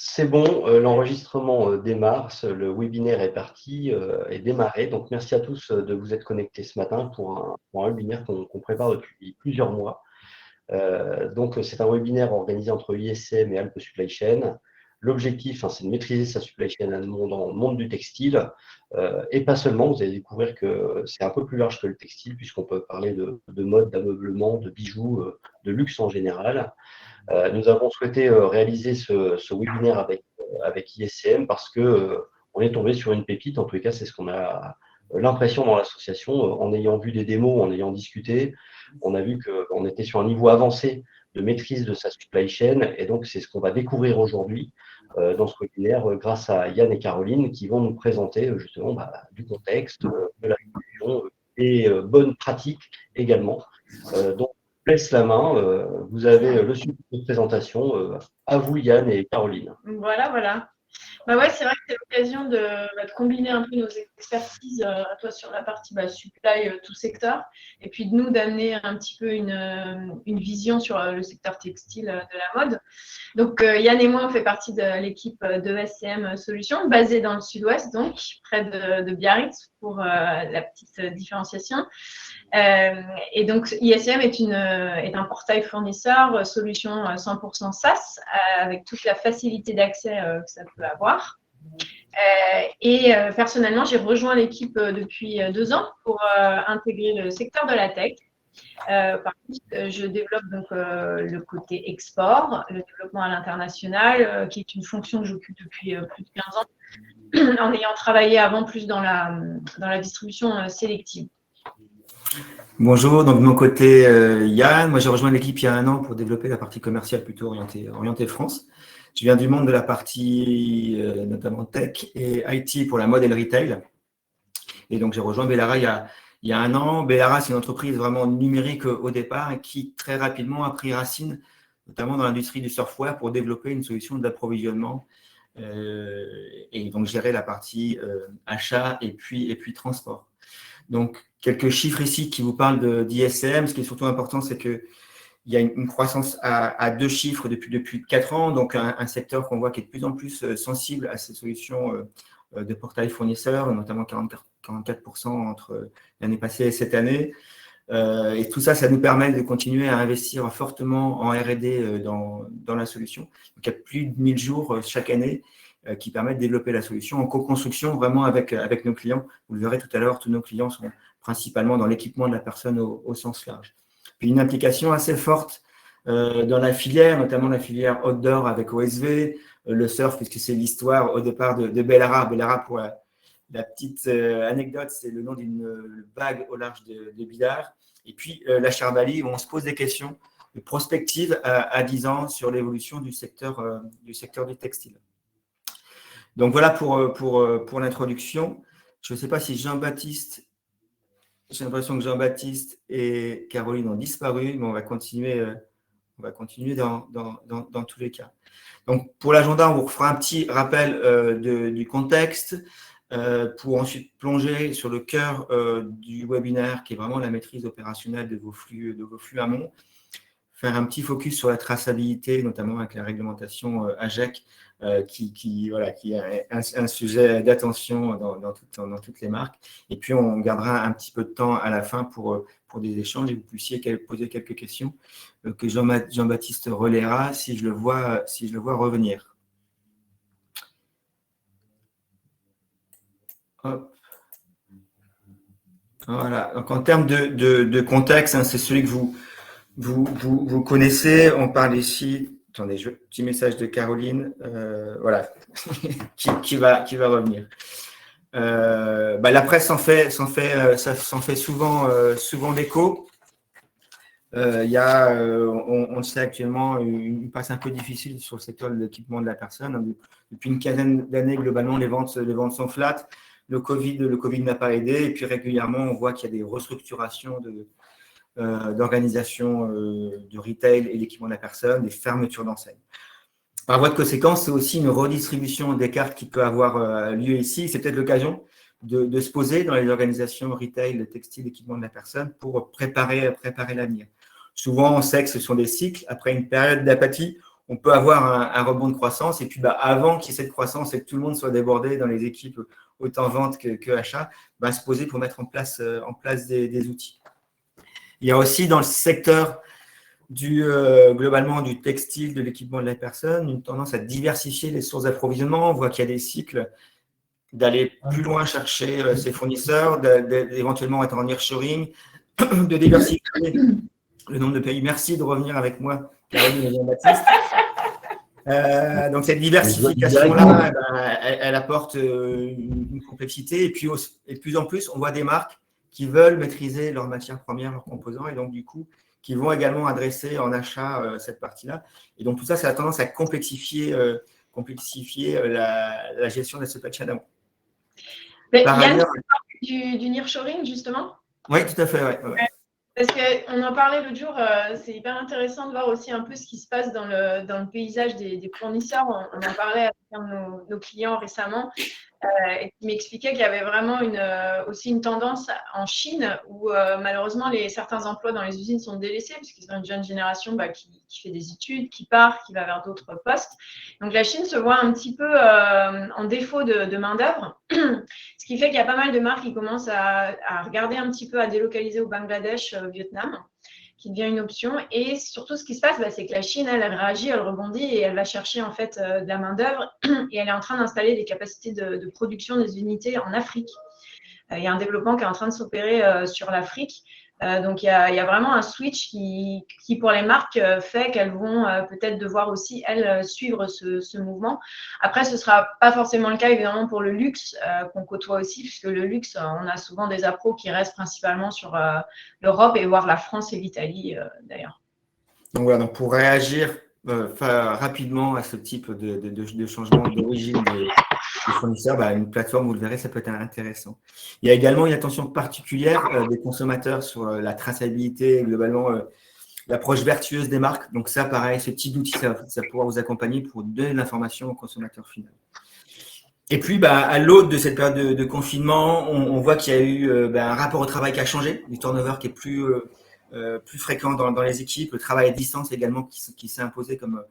C'est bon, l'enregistrement démarre, le webinaire est parti, est démarré. Donc, merci à tous de vous être connectés ce matin pour un webinaire qu'on prépare depuis plusieurs mois. Donc, c'est un webinaire organisé entre ISM et Alpes Supply Chain. L'objectif, c'est de maîtriser sa supply chain dans le monde du textile. Et pas seulement, vous allez découvrir que c'est un peu plus large que le textile, puisqu'on peut parler de mode, d'ameublement, de bijoux, de luxe en général. Nous avons souhaité réaliser ce webinaire avec ISCM parce que on est tombé sur une pépite. En tous les cas, c'est ce qu'on a l'impression dans l'association, en ayant vu des démos, en ayant discuté. On a vu qu'on était sur un niveau avancé de maîtrise de sa supply chain. Et donc, c'est ce qu'on va découvrir aujourd'hui dans ce webinaire grâce à Yann et Caroline qui vont nous présenter justement du contexte, de la vision et bonnes pratiques également. Donc, laisse la main. Vous avez le sujet de présentation. À vous, Yann et Caroline. Voilà. Bah ouais, c'est vrai que c'est l'occasion de combiner un peu nos expertises, toi sur la partie supply, tout secteur, et puis de nous d'amener un petit peu une vision sur le secteur textile de la mode. Donc, Yann et moi, on fait partie de l'équipe de SCM Solutions, basée dans le sud-ouest, donc près de Biarritz, pour la petite différenciation. Et donc, ISM est un portail fournisseur, solution 100% SaaS, avec toute la facilité d'accès que ça peut avoir. Personnellement, j'ai rejoint l'équipe depuis 2 ans pour intégrer le secteur de la tech. Par contre, je développe donc le côté export, le développement à l'international, qui est une fonction que j'occupe depuis plus de 15 ans, en ayant travaillé avant plus dans la distribution sélective. Bonjour, donc de mon côté, Yann. Moi, j'ai rejoint l'équipe il y a 1 an pour développer la partie commerciale plutôt orientée France. Je viens du monde de la partie notamment tech et IT pour la mode et le retail. Et donc, j'ai rejoint Bellara il y a 1 an. Bellara, c'est une entreprise vraiment numérique au départ et qui très rapidement a pris racine, notamment dans l'industrie du software, pour développer une solution d'approvisionnement et donc gérer la partie achat et puis transport. Donc, quelques chiffres ici qui vous parlent d'ISM. Ce qui est surtout important, c'est qu'il y a une croissance à 2 chiffres depuis 4 ans, donc un secteur qu'on voit qui est de plus en plus sensible à ces solutions de portail fournisseurs, notamment 44% entre l'année passée et cette année. Et tout ça, ça nous permet de continuer à investir fortement en R&D dans la solution. Donc, il y a plus de 1000 jours chaque année qui permettent de développer la solution en co-construction vraiment avec nos clients. Vous le verrez tout à l'heure, tous nos clients sont principalement dans l'équipement de la personne au sens large. Puis une implication assez forte dans la filière, notamment la filière outdoor avec OSV, le surf, puisque c'est l'histoire au départ de Bellara. Bellara, pour la petite anecdote, c'est le nom d'une bague au large de Billard. Et puis la Charbali, où on se pose des questions de prospective à 10 ans sur l'évolution du secteur du textile. Donc voilà pour l'introduction. Je ne sais pas si Jean-Baptiste, j'ai l'impression que Jean-Baptiste et Caroline ont disparu, mais on va continuer dans tous les cas. Donc pour l'agenda, on vous refera un petit rappel du contexte pour ensuite plonger sur le cœur du webinaire, qui est vraiment la maîtrise opérationnelle de vos flux amont. Faire un petit focus sur la traçabilité, notamment avec la réglementation AGEC, qui est un sujet d'attention dans toutes les marques. Et puis, on gardera un petit peu de temps à la fin pour des échanges et vous puissiez poser quelques questions que Jean-Baptiste relaiera si je le vois revenir. Hop. Voilà. Donc, en termes de contexte, c'est celui que vous connaissez. On parle ici. Attendez, petit message de Caroline, voilà, qui va revenir. La presse s'en fait souvent l'écho. On le sait actuellement, une passe un peu difficile sur le secteur de l'équipement de la personne. Depuis une quinzaine d'années, globalement, les ventes sont flat. Le Covid n'a pas aidé. Et puis régulièrement, on voit qu'il y a des restructurations d'organisation de retail et d'équipement de la personne, des fermetures d'enseignes. Par voie de conséquence, c'est aussi une redistribution des cartes qui peut avoir lieu ici. C'est peut-être l'occasion de se poser dans les organisations retail, textile, équipement de la personne pour préparer l'avenir. Souvent, on sait que ce sont des cycles. Après une période d'apathie, on peut avoir un rebond de croissance. Et puis, avant qu'il y ait cette croissance et que tout le monde soit débordé dans les équipes, autant vente que achat, se poser pour mettre en place des outils. Il y a aussi dans le secteur globalement du textile, de l'équipement de la personne, une tendance à diversifier les sources d'approvisionnement. On voit qu'il y a des cycles d'aller plus loin chercher ses fournisseurs, d'éventuellement être en nearshoring, de diversifier le nombre de pays. Merci de revenir avec moi, Caroline et Jean-Baptiste. Donc, cette diversification-là, elle apporte une complexité. Et puis, de plus en plus, on voit des marques qui veulent maîtriser leurs matières premières, leurs composants, et donc, du coup, qui vont également adresser en achat cette partie-là. Et donc, tout ça, ça a tendance à complexifier la gestion de la supply chain. Par ailleurs, du nearshoring, justement. Oui, tout à fait. Ouais. Parce qu'on en parlait l'autre jour, c'est hyper intéressant de voir aussi un peu ce qui se passe dans le paysage des fournisseurs. On en parlait avec un de nos clients récemment et qui m'expliquait qu'il y avait vraiment aussi une tendance en Chine où malheureusement certains emplois dans les usines sont délaissés puisqu'ils ont une jeune génération qui fait des études, qui part, qui va vers d'autres postes. Donc la Chine se voit un petit peu en défaut de main-d'œuvre. Ce qui fait qu'il y a pas mal de marques qui commencent à regarder un petit peu à délocaliser au Bangladesh, au Vietnam, qui devient une option. Et surtout, ce qui se passe, c'est que la Chine, elle réagit, elle rebondit et elle va chercher en fait de la main-d'œuvre. Et elle est en train d'installer des capacités de production des unités en Afrique. Il y a un développement qui est en train de s'opérer sur l'Afrique. Donc, il y a vraiment un switch qui pour les marques, fait qu'elles vont peut-être devoir aussi, elles, suivre ce mouvement. Après, ce ne sera pas forcément le cas, évidemment, pour le luxe qu'on côtoie aussi, puisque le luxe, on a souvent des appros qui restent principalement sur l'Europe et voire la France et l'Italie, d'ailleurs. Donc, voilà, pour réagir rapidement à ce type de changement d'origine des fournisseurs, une plateforme, vous le verrez, ça peut être intéressant. Il y a également une attention particulière des consommateurs sur la traçabilité, globalement l'approche vertueuse des marques. Donc ça, pareil, ce type d'outil, ça va pouvoir vous accompagner pour donner de l'information au consommateur final. Et puis, à l'aube de cette période de confinement, on voit qu'il y a eu un rapport au travail qui a changé, du turnover qui est plus fréquent dans les équipes, le travail à distance également qui s'est imposé comme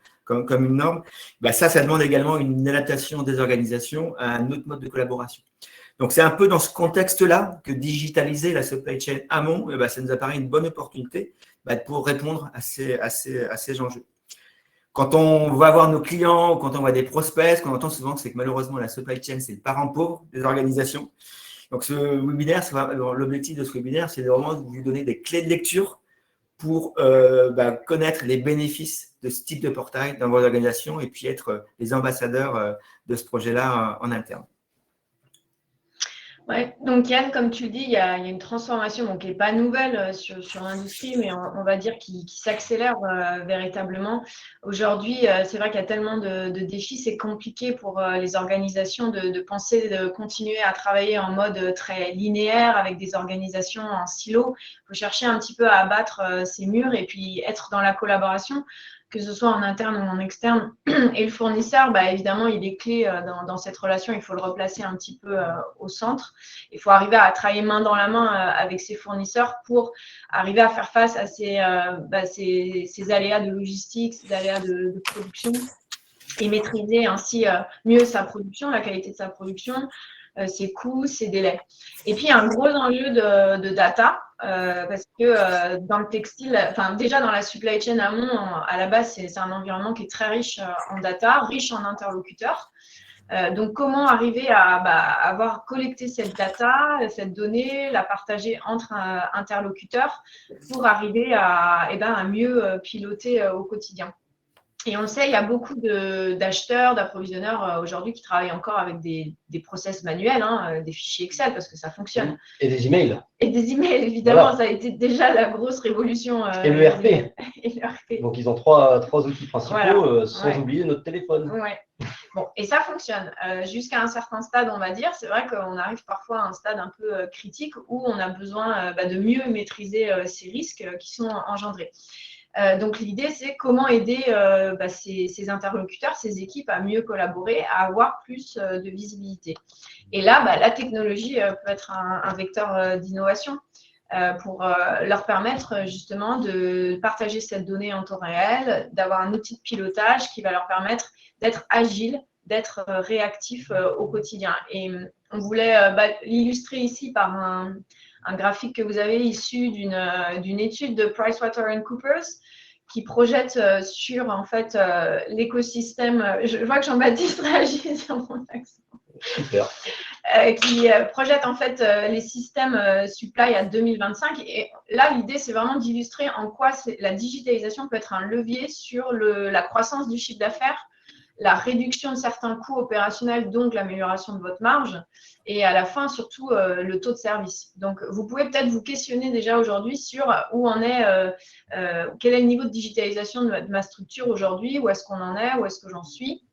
une norme. Ça demande également une adaptation des organisations à un autre mode de collaboration. Donc, c'est un peu dans ce contexte-là que digitaliser la supply chain amont, ça nous apparaît une bonne opportunité pour répondre à ces enjeux. Quand on va voir nos clients, quand on voit des prospects, ce qu'on entend souvent, c'est que malheureusement, la supply chain, c'est le parent pauvre des organisations. Donc, ce webinaire, l'objectif de ce webinaire, c'est vraiment de vous donner des clés de lecture pour connaître les bénéfices de ce type de portail dans vos organisations et puis être les ambassadeurs de ce projet-là en interne. Ouais, donc Yann, comme tu le dis, il y a une transformation qui n'est pas nouvelle sur l'industrie, mais on va dire qui s'accélère véritablement. Aujourd'hui, c'est vrai qu'il y a tellement de défis, c'est compliqué pour les organisations de penser de continuer à travailler en mode très linéaire avec des organisations en silo. Il faut chercher un petit peu à abattre ces murs et puis être dans la collaboration, que ce soit en interne ou en externe. Et le fournisseur, évidemment, il est clé dans cette relation. Il faut le replacer un petit peu au centre. Il faut arriver à travailler main dans la main avec ses fournisseurs pour arriver à faire face à ces aléas de logistique, ces aléas de production et maîtriser ainsi mieux sa production, la qualité de sa production, ses coûts, ses délais. Et puis, il y a un gros enjeu de data parce que dans le textile, déjà dans la supply chain amont, à la base, c'est un environnement qui est très riche en data, riche en interlocuteurs. Donc, comment arriver à avoir collecté cette data, cette donnée, la partager entre interlocuteurs pour arriver à mieux piloter au quotidien. Et on le sait, il y a beaucoup d'acheteurs, d'approvisionneurs aujourd'hui qui travaillent encore avec des process manuels, des fichiers Excel parce que ça fonctionne. Et des emails. Et des emails, évidemment, voilà. Ça a été déjà la grosse révolution. Et le RP. Donc, ils ont trois outils principaux, voilà. Sans oublier notre téléphone. Ouais. Bon, et ça fonctionne. Jusqu'à un certain stade, on va dire. C'est vrai qu'on arrive parfois à un stade un peu critique où on a besoin de mieux maîtriser ces risques qui sont engendrés. Donc, l'idée, c'est comment aider ces interlocuteurs, ces équipes à mieux collaborer, à avoir plus de visibilité. Et là, la technologie peut être un vecteur d'innovation. pour leur permettre justement de partager cette donnée en temps réel, d'avoir un outil de pilotage qui va leur permettre d'être agiles, d'être réactifs au quotidien. Et on voulait l'illustrer ici par un graphique que vous avez issu d'une étude de PricewaterhouseCoopers qui projette sur en fait l'écosystème. Je vois que Jean-Baptiste réagit sur mon accent. Super. Qui projette en fait les systèmes supply à 2025. Et là, l'idée, c'est vraiment d'illustrer en quoi la digitalisation peut être un levier sur la croissance du chiffre d'affaires, la réduction de certains coûts opérationnels, donc l'amélioration de votre marge, et à la fin, surtout, le taux de service. Donc, vous pouvez peut-être vous questionner déjà aujourd'hui sur où en est, quel est le niveau de digitalisation de ma structure aujourd'hui, où est-ce qu'on en est, où est-ce que j'en suis.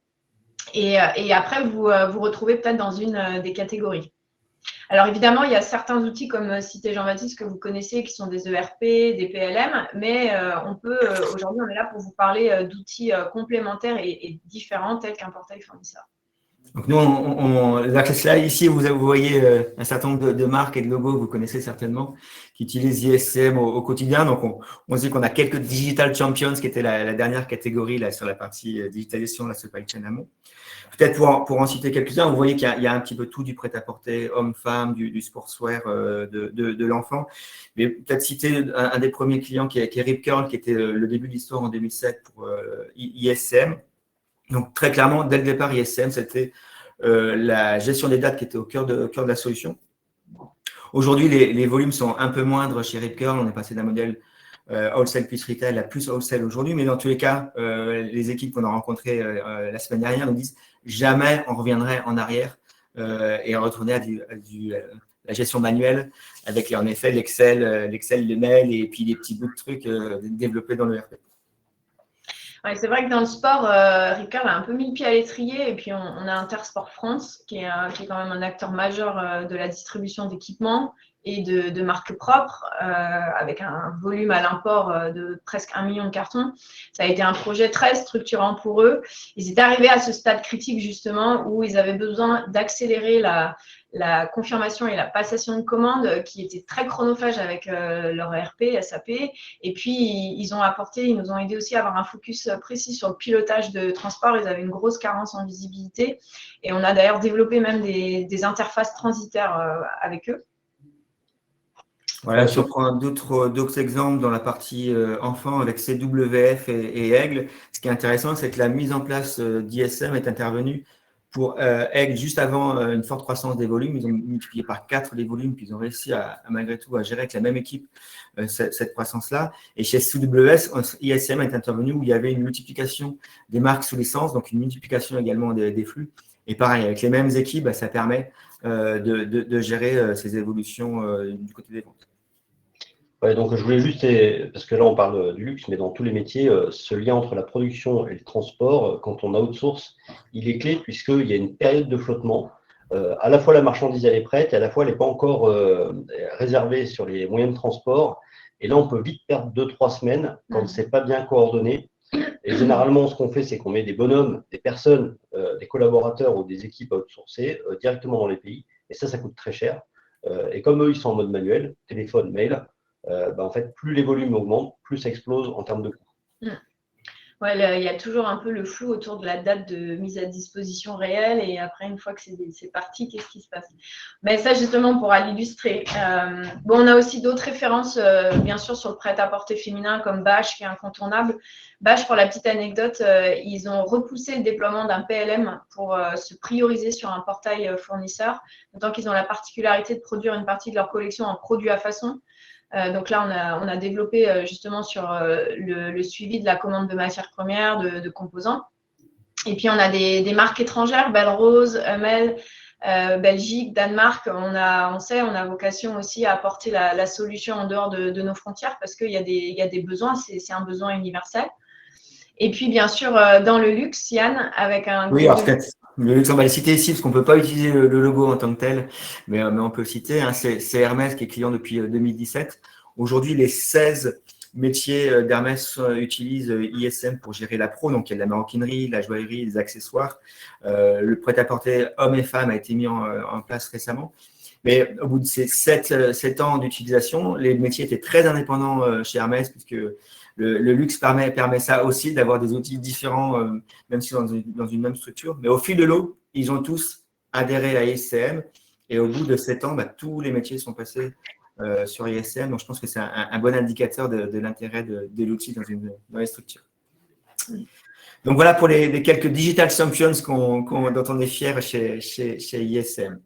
Et après, vous vous retrouvez peut-être dans une des catégories. Alors évidemment, il y a certains outils comme cité Jean-Baptiste que vous connaissez qui sont des ERP, des PLM, mais aujourd'hui, on est là pour vous parler d'outils complémentaires et différents tels qu'un portail fournisseur. Donc nous, là ici, vous voyez un certain nombre de marques et de logos que vous connaissez certainement, qui utilisent ISM au quotidien. Donc on se dit qu'on a quelques Digital Champions, qui était la dernière catégorie là, sur la partie digitalisation de la supply chain amont. Peut-être pour en citer quelques-uns, vous voyez qu'il y a un petit peu tout, du prêt-à-porter, homme-femme, du sportswear, de l'enfant. Mais peut-être citer un des premiers clients qui est Rip Curl, qui était le début de l'histoire en 2007 pour ISM. Donc, très clairement, dès le départ, ISM, c'était la gestion des dates qui était au cœur de la solution. Aujourd'hui, les volumes sont un peu moindres chez Rip Curl. On est passé d'un modèle wholesale plus retail à plus wholesale aujourd'hui. Mais dans tous les cas, les équipes qu'on a rencontrées la semaine dernière nous disent jamais on reviendrait en arrière et on retourner à la gestion manuelle avec en effet l'Excel, les mails et puis les petits bouts de trucs développés dans le RP. Ouais, c'est vrai que dans le sport, Rip Curl a un peu mis le pied à l'étrier et puis on a Intersport France qui est quand même un acteur majeur de la distribution d'équipements et de marques propres avec un volume à l'import de presque 1 million de cartons. Ça a été un projet très structurant pour eux. Ils étaient arrivés à ce stade critique justement où ils avaient besoin d'accélérer la confirmation et la passation de commandes qui était très chronophage avec leur ERP, SAP. Et puis, ils nous ont aidé aussi à avoir un focus précis sur le pilotage de transport. Ils avaient une grosse carence en visibilité. Et on a d'ailleurs développé même des interfaces transitaires avec eux. Voilà, si on prend d'autres exemples dans la partie enfant avec CWF et Aigle, ce qui est intéressant, c'est que la mise en place d'ISM est intervenue pour Aigle juste avant une forte croissance des volumes. Ils ont multiplié par 4 les volumes, puis ils ont réussi malgré tout à gérer avec la même équipe cette croissance-là. Et chez CWS, ISM est intervenu où il y avait une multiplication des marques sous licence, donc une multiplication également des flux. Et pareil, avec les mêmes équipes, ça permet de gérer ces évolutions du côté des ventes. Ouais, donc je voulais juste, parce que là on parle du luxe, mais dans tous les métiers, ce lien entre la production et le transport, quand on outsource, il est clé puisqu'il y a une période de flottement. À la fois la marchandise elle est prête et à la fois elle n'est pas encore réservée sur les moyens de transport. Et là on peut vite perdre 2-3 semaines quand c'est pas bien coordonné. Et généralement ce qu'on fait, c'est qu'on met des bonhommes, des personnes, des collaborateurs ou des équipes outsourcées directement dans les pays. Et ça coûte très cher. Et comme eux ils sont en mode manuel, téléphone, mail, en fait, plus les volumes augmentent, plus ça explose en termes de coûts. Ouais, il y a toujours un peu le flou autour de la date de mise à disposition réelle et après, une fois que c'est parti, qu'est-ce qui se passe? Mais ça, justement, on pourra l'illustrer. On a aussi d'autres références, bien sûr, sur le prêt-à-porter féminin comme Bache, qui est incontournable. Bache, pour la petite anecdote, ils ont repoussé le déploiement d'un PLM pour se prioriser sur un portail fournisseur, d'autant qu'ils ont la particularité de produire une partie de leur collection en produits à façon. Donc là, on a développé justement sur le suivi de la commande de matières premières, de composants. Et puis, on a des marques étrangères, Belle Rose, Hummel, Belgique, Danemark. On a vocation aussi à apporter la solution en dehors de nos frontières parce qu'il y a des besoins, c'est un besoin universel. Et puis, bien sûr, dans le luxe, Yann, avec un… Oui, alors peut-être le luxe, on va le citer ici parce qu'on ne peut pas utiliser le logo en tant que tel, mais on peut le citer. C'est Hermès qui est client depuis 2017. Aujourd'hui, les 16 métiers d'Hermès utilisent ISM pour gérer la pro. Donc, il y a de la maroquinerie, de la joaillerie, des accessoires. Le prêt-à-porter hommes et femmes a été mis en place récemment. Mais au bout de ces 7 ans d'utilisation, les métiers étaient très indépendants chez Hermès, puisque le luxe permet ça aussi, d'avoir des outils différents, même si dans une même structure. Mais au fil de l'eau, ils ont tous adhéré à ISCM. Et au bout de 7 ans, tous les métiers sont passés sur ISCM. Donc, je pense que c'est un bon indicateur de l'intérêt de l'outil dans les structures. Donc, voilà pour les quelques digital champions dont on est fier chez ISCM.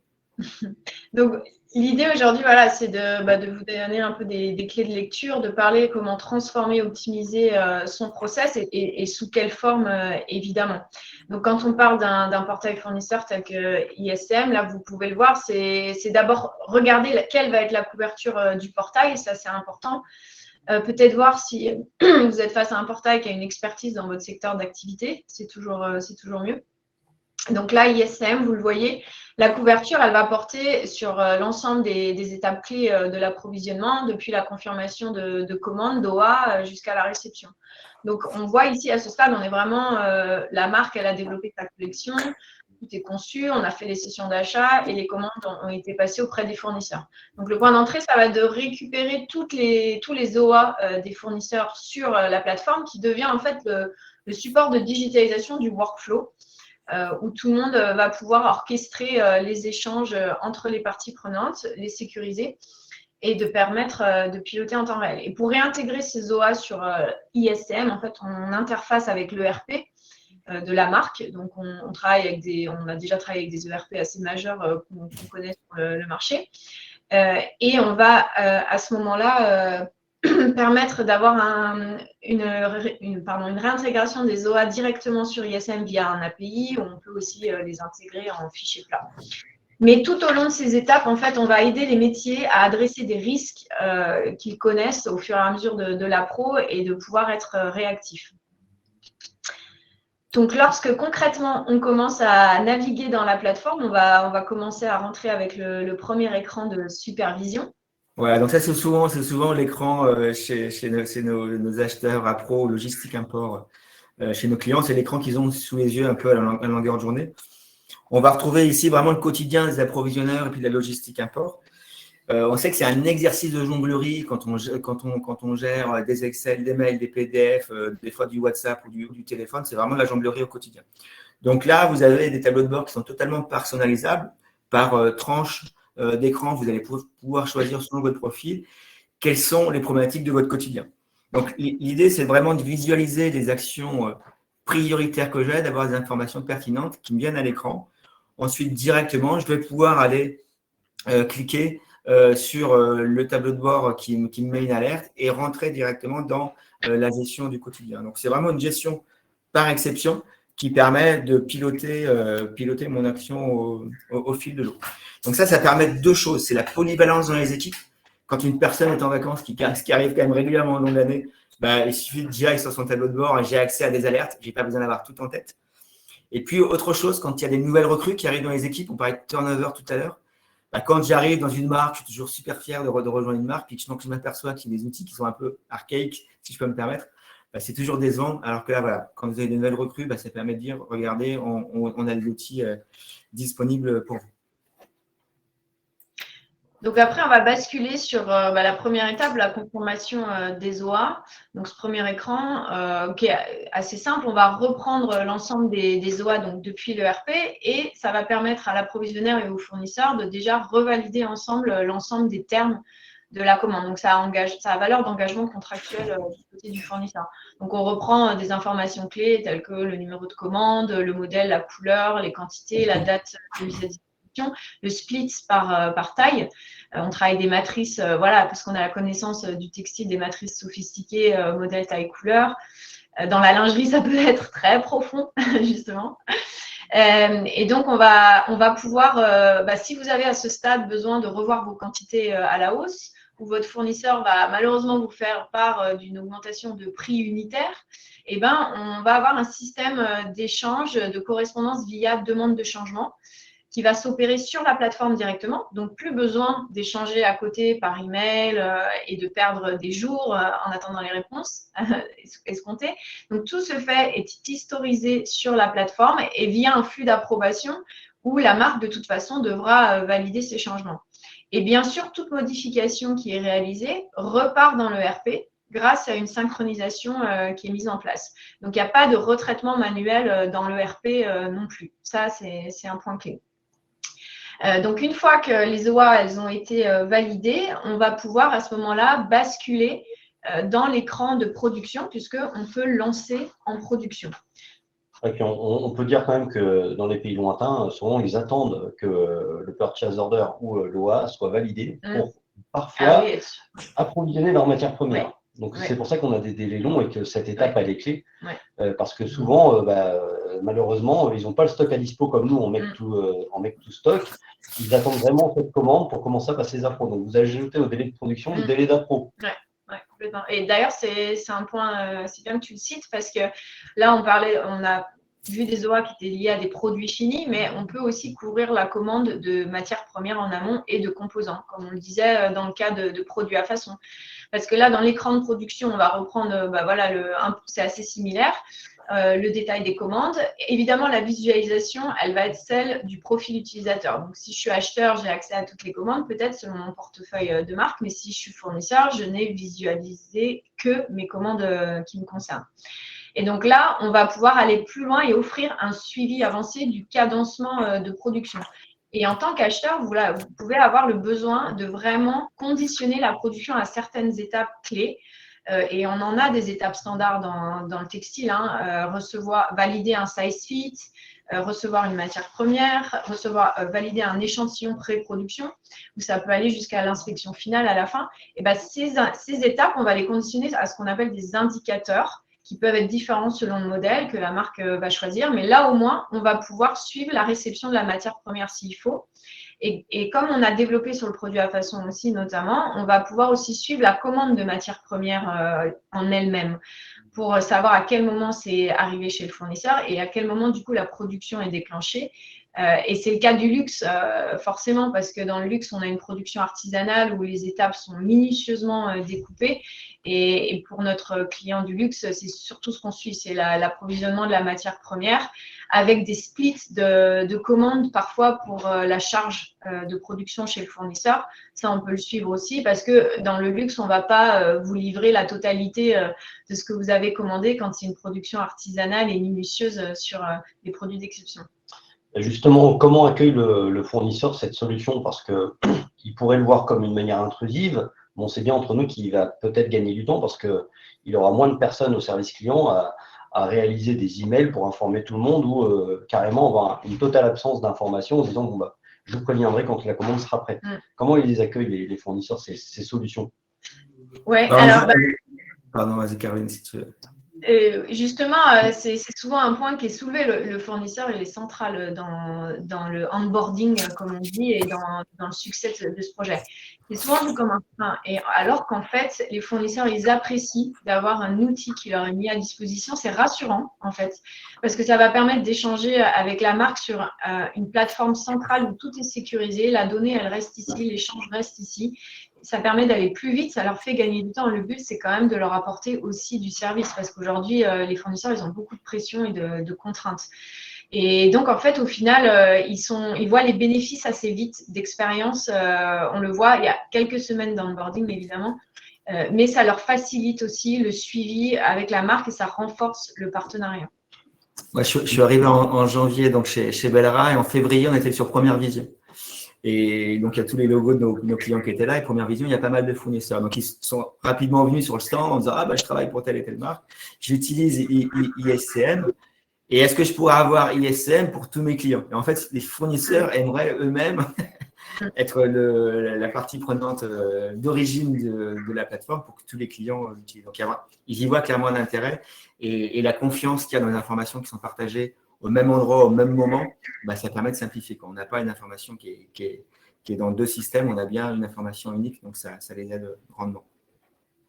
Donc, l'idée aujourd'hui, voilà, c'est de vous donner un peu des clés de lecture, de parler comment transformer, optimiser son process et sous quelle forme, évidemment. Donc, quand on parle d'un portail fournisseur tel que ISCM, là, vous pouvez le voir, c'est d'abord regarder quelle va être la couverture du portail, ça c'est important. Peut-être voir si vous êtes face à un portail qui a une expertise dans votre secteur d'activité, c'est toujours mieux. Donc là, ISCM, vous le voyez, la couverture, elle va porter sur l'ensemble des étapes clés de l'approvisionnement, depuis la confirmation de commande, d'OA, jusqu'à la réception. Donc, on voit ici, à ce stade, on est vraiment, la marque, elle a développé sa collection, tout est conçu, on a fait les sessions d'achat et les commandes ont été passées auprès des fournisseurs. Donc, le point d'entrée, ça va être de récupérer tous les OA des fournisseurs sur la plateforme qui devient en fait le support de digitalisation du workflow. Où tout le monde va pouvoir orchestrer les échanges entre les parties prenantes, les sécuriser et de permettre de piloter en temps réel. Et pour réintégrer ces OA sur ISCM, en fait, on interface avec l'ERP de la marque. Donc, on a déjà travaillé avec des ERP assez majeurs qu'on connaît sur le marché. Et on va à ce moment-là permettre d'avoir une réintégration des OA directement sur ISCM via un API, où on peut aussi les intégrer en fichier plat. Mais tout au long de ces étapes, en fait, on va aider les métiers à adresser des risques qu'ils connaissent au fur et à mesure de la pro et de pouvoir être réactifs. Donc, lorsque concrètement, on commence à naviguer dans la plateforme, on va commencer à rentrer avec le premier écran de supervision. Voilà, donc ça, c'est souvent l'écran chez nos acheteurs à pro, logistique, import, chez nos clients. C'est l'écran qu'ils ont sous les yeux un peu à la longueur de journée. On va retrouver ici vraiment le quotidien des approvisionneurs et puis de la logistique import. On sait que c'est un exercice de jonglerie quand on gère des Excel, des mails, des PDF, des fois du WhatsApp ou du téléphone. C'est vraiment de la jonglerie au quotidien. Donc là, vous avez des tableaux de bord qui sont totalement personnalisables par tranche d'écran. Vous allez pouvoir choisir selon votre profil quelles sont les problématiques de votre quotidien. Donc, l'idée, c'est vraiment de visualiser les actions prioritaires que j'ai, d'avoir des informations pertinentes qui me viennent à l'écran. Ensuite, directement, je vais pouvoir aller cliquer sur le tableau de bord qui me met une alerte et rentrer directement dans la gestion du quotidien. Donc, c'est vraiment une gestion par exception qui permet de piloter mon action au fil de l'eau. Donc ça permet deux choses. C'est la polyvalence dans les équipes. Quand une personne est en vacances, ce qui arrive quand même régulièrement au long de l'année, il suffit de dire sur son tableau de bord, j'ai accès à des alertes, je n'ai pas besoin d'avoir tout en tête. Et puis, autre chose, quand il y a des nouvelles recrues qui arrivent dans les équipes, on parlait de turnover tout à l'heure, quand j'arrive dans une marque, je suis toujours super fier de rejoindre une marque, puis que je m'aperçois qu'il y a des outils qui sont un peu archaïques, si je peux me permettre, c'est toujours décevant. Alors que là, voilà, quand vous avez des nouvelles recrues, ça permet de dire, regardez, on a des outils disponibles pour vous. Donc après, on va basculer sur la première étape, la confirmation des OA. Donc ce premier écran, qui est assez simple, on va reprendre l'ensemble des OA donc, depuis l'ERP et ça va permettre à l'approvisionnaire et aux fournisseurs de déjà revalider ensemble l'ensemble des termes de la commande. Donc ça a valeur d'engagement contractuel du côté du fournisseur. Donc on reprend des informations clés telles que le numéro de commande, le modèle, la couleur, les quantités, la date de mise à disposition, le split par taille. On travaille des matrices, parce qu'on a la connaissance du textile, des matrices sophistiquées, modèle, taille, couleur. Dans la lingerie, ça peut être très profond, justement. Et donc, on va pouvoir, si vous avez à ce stade besoin de revoir vos quantités à la hausse, ou votre fournisseur va malheureusement vous faire part d'une augmentation de prix unitaire, on va avoir un système d'échange, de correspondance via demande de changement qui va s'opérer sur la plateforme directement. Donc, plus besoin d'échanger à côté par email et de perdre des jours en attendant les réponses escomptées. Donc, tout ce fait est historisé sur la plateforme et via un flux d'approbation où la marque, de toute façon, devra valider ces changements. Et bien sûr, toute modification qui est réalisée repart dans le RP grâce à une synchronisation qui est mise en place. Donc, il n'y a pas de retraitement manuel dans le RP non plus. Ça, c'est un point clé. Donc, une fois que les OA elles ont été validées, on va pouvoir à ce moment-là basculer dans l'écran de production puisqu'on peut lancer en production. Et puis on peut dire quand même que dans les pays lointains, souvent ils attendent que le purchase order ou l'OA soit validé pour parfois approvisionner leurs matières premières. Oui. Donc c'est pour ça qu'on a des délais longs et que cette étape elle est clé. Parce que Mmh. souvent, malheureusement, ils n'ont pas le stock à dispo comme nous, on met tout stock. Ils attendent vraiment cette commande pour commencer à passer les appros. Donc vous ajoutez au délai de production le délai d'appro. Ouais, complètement. Et d'ailleurs, c'est un point, c'est bien que tu le cites parce que là, on a vu des OA qui étaient liés à des produits finis, mais on peut aussi couvrir la commande de matières premières en amont et de composants, comme on le disait dans le cas de produits à façon. Parce que là, dans l'écran de production, on va reprendre, c'est assez similaire. Le détail des commandes. Évidemment, la visualisation, elle va être celle du profil utilisateur. Donc, si je suis acheteur, j'ai accès à toutes les commandes, peut-être selon mon portefeuille de marque, mais si je suis fournisseur, je n'ai visualisé que mes commandes qui me concernent. Et donc là, on va pouvoir aller plus loin et offrir un suivi avancé du cadencement de production. Et en tant qu'acheteur, vous pouvez avoir le besoin de vraiment conditionner la production à certaines étapes clés. Et on en a des étapes standards dans le textile, valider un size fit, recevoir une matière première, valider un échantillon pré-production, où ça peut aller jusqu'à l'inspection finale à la fin. Et ces étapes, on va les conditionner à ce qu'on appelle des indicateurs qui peuvent être différents selon le modèle que la marque va choisir. Mais là, au moins, on va pouvoir suivre la réception de la matière première s'il faut. Et comme on a développé sur le produit à façon aussi notamment, on va pouvoir aussi suivre la commande de matière première en elle-même pour savoir à quel moment c'est arrivé chez le fournisseur et à quel moment du coup la production est déclenchée. Et c'est le cas du luxe forcément parce que dans le luxe, on a une production artisanale où les étapes sont minutieusement découpées. Et pour notre client du luxe, c'est surtout ce qu'on suit, c'est l'approvisionnement de la matière première avec des splits de commandes parfois pour la charge de production chez le fournisseur. Ça, on peut le suivre aussi parce que dans le luxe, on ne va pas vous livrer la totalité de ce que vous avez commandé quand c'est une production artisanale et minutieuse sur des produits d'exception. Justement, comment accueille le fournisseur cette solution? Parce qu'il pourrait le voir comme une manière intrusive. Bon, c'est bien entre nous qu'il va peut-être gagner du temps parce qu'il aura moins de personnes au service client à réaliser des emails pour informer tout le monde ou carrément avoir une totale absence d'informations en disant bon, je vous préviendrai quand la commande sera prête. Comment ils les accueillent, les fournisseurs, ces solutions? Ouais, pardon, vas-y Caroline, si tu veux. Justement, c'est souvent un point qui est soulevé. Le fournisseur, il est central dans le onboarding, comme on dit, et dans le succès de ce projet. C'est souvent vu comme un frein. Et alors qu'en fait, les fournisseurs, ils apprécient d'avoir un outil qui leur est mis à disposition. C'est rassurant, en fait, parce que ça va permettre d'échanger avec la marque sur une plateforme centrale où tout est sécurisé. La donnée, elle reste ici, l'échange reste ici. Ça permet d'aller plus vite, ça leur fait gagner du temps. Le but, c'est quand même de leur apporter aussi du service parce qu'aujourd'hui, les fournisseurs, ils ont beaucoup de pression et de contraintes. Et donc, en fait, au final, ils voient les bénéfices assez vite d'expérience. On le voit, il y a quelques semaines d'onboarding, évidemment, mais ça leur facilite aussi le suivi avec la marque et ça renforce le partenariat. Ouais, je suis arrivé en janvier donc chez Belra et en février, on était sur Première Vision. Et donc, il y a tous les logos de nos clients qui étaient là. Et Première Vision, il y a pas mal de fournisseurs. Donc, ils sont rapidement venus sur le stand en disant « Ah, je travaille pour telle et telle marque. J'utilise ISCM. Et est-ce que je pourrais avoir ISCM pour tous mes clients ?» Et en fait, les fournisseurs aimeraient eux-mêmes être la partie prenante d'origine de la plateforme pour que tous les clients l'utilisent. Donc, ils y voient clairement un intérêt et la confiance qu'il y a dans les informations qui sont partagées au même endroit, au même moment, ça permet de simplifier. Quand on n'a pas une information qui est dans deux systèmes, on a bien une information unique, donc ça les aide grandement.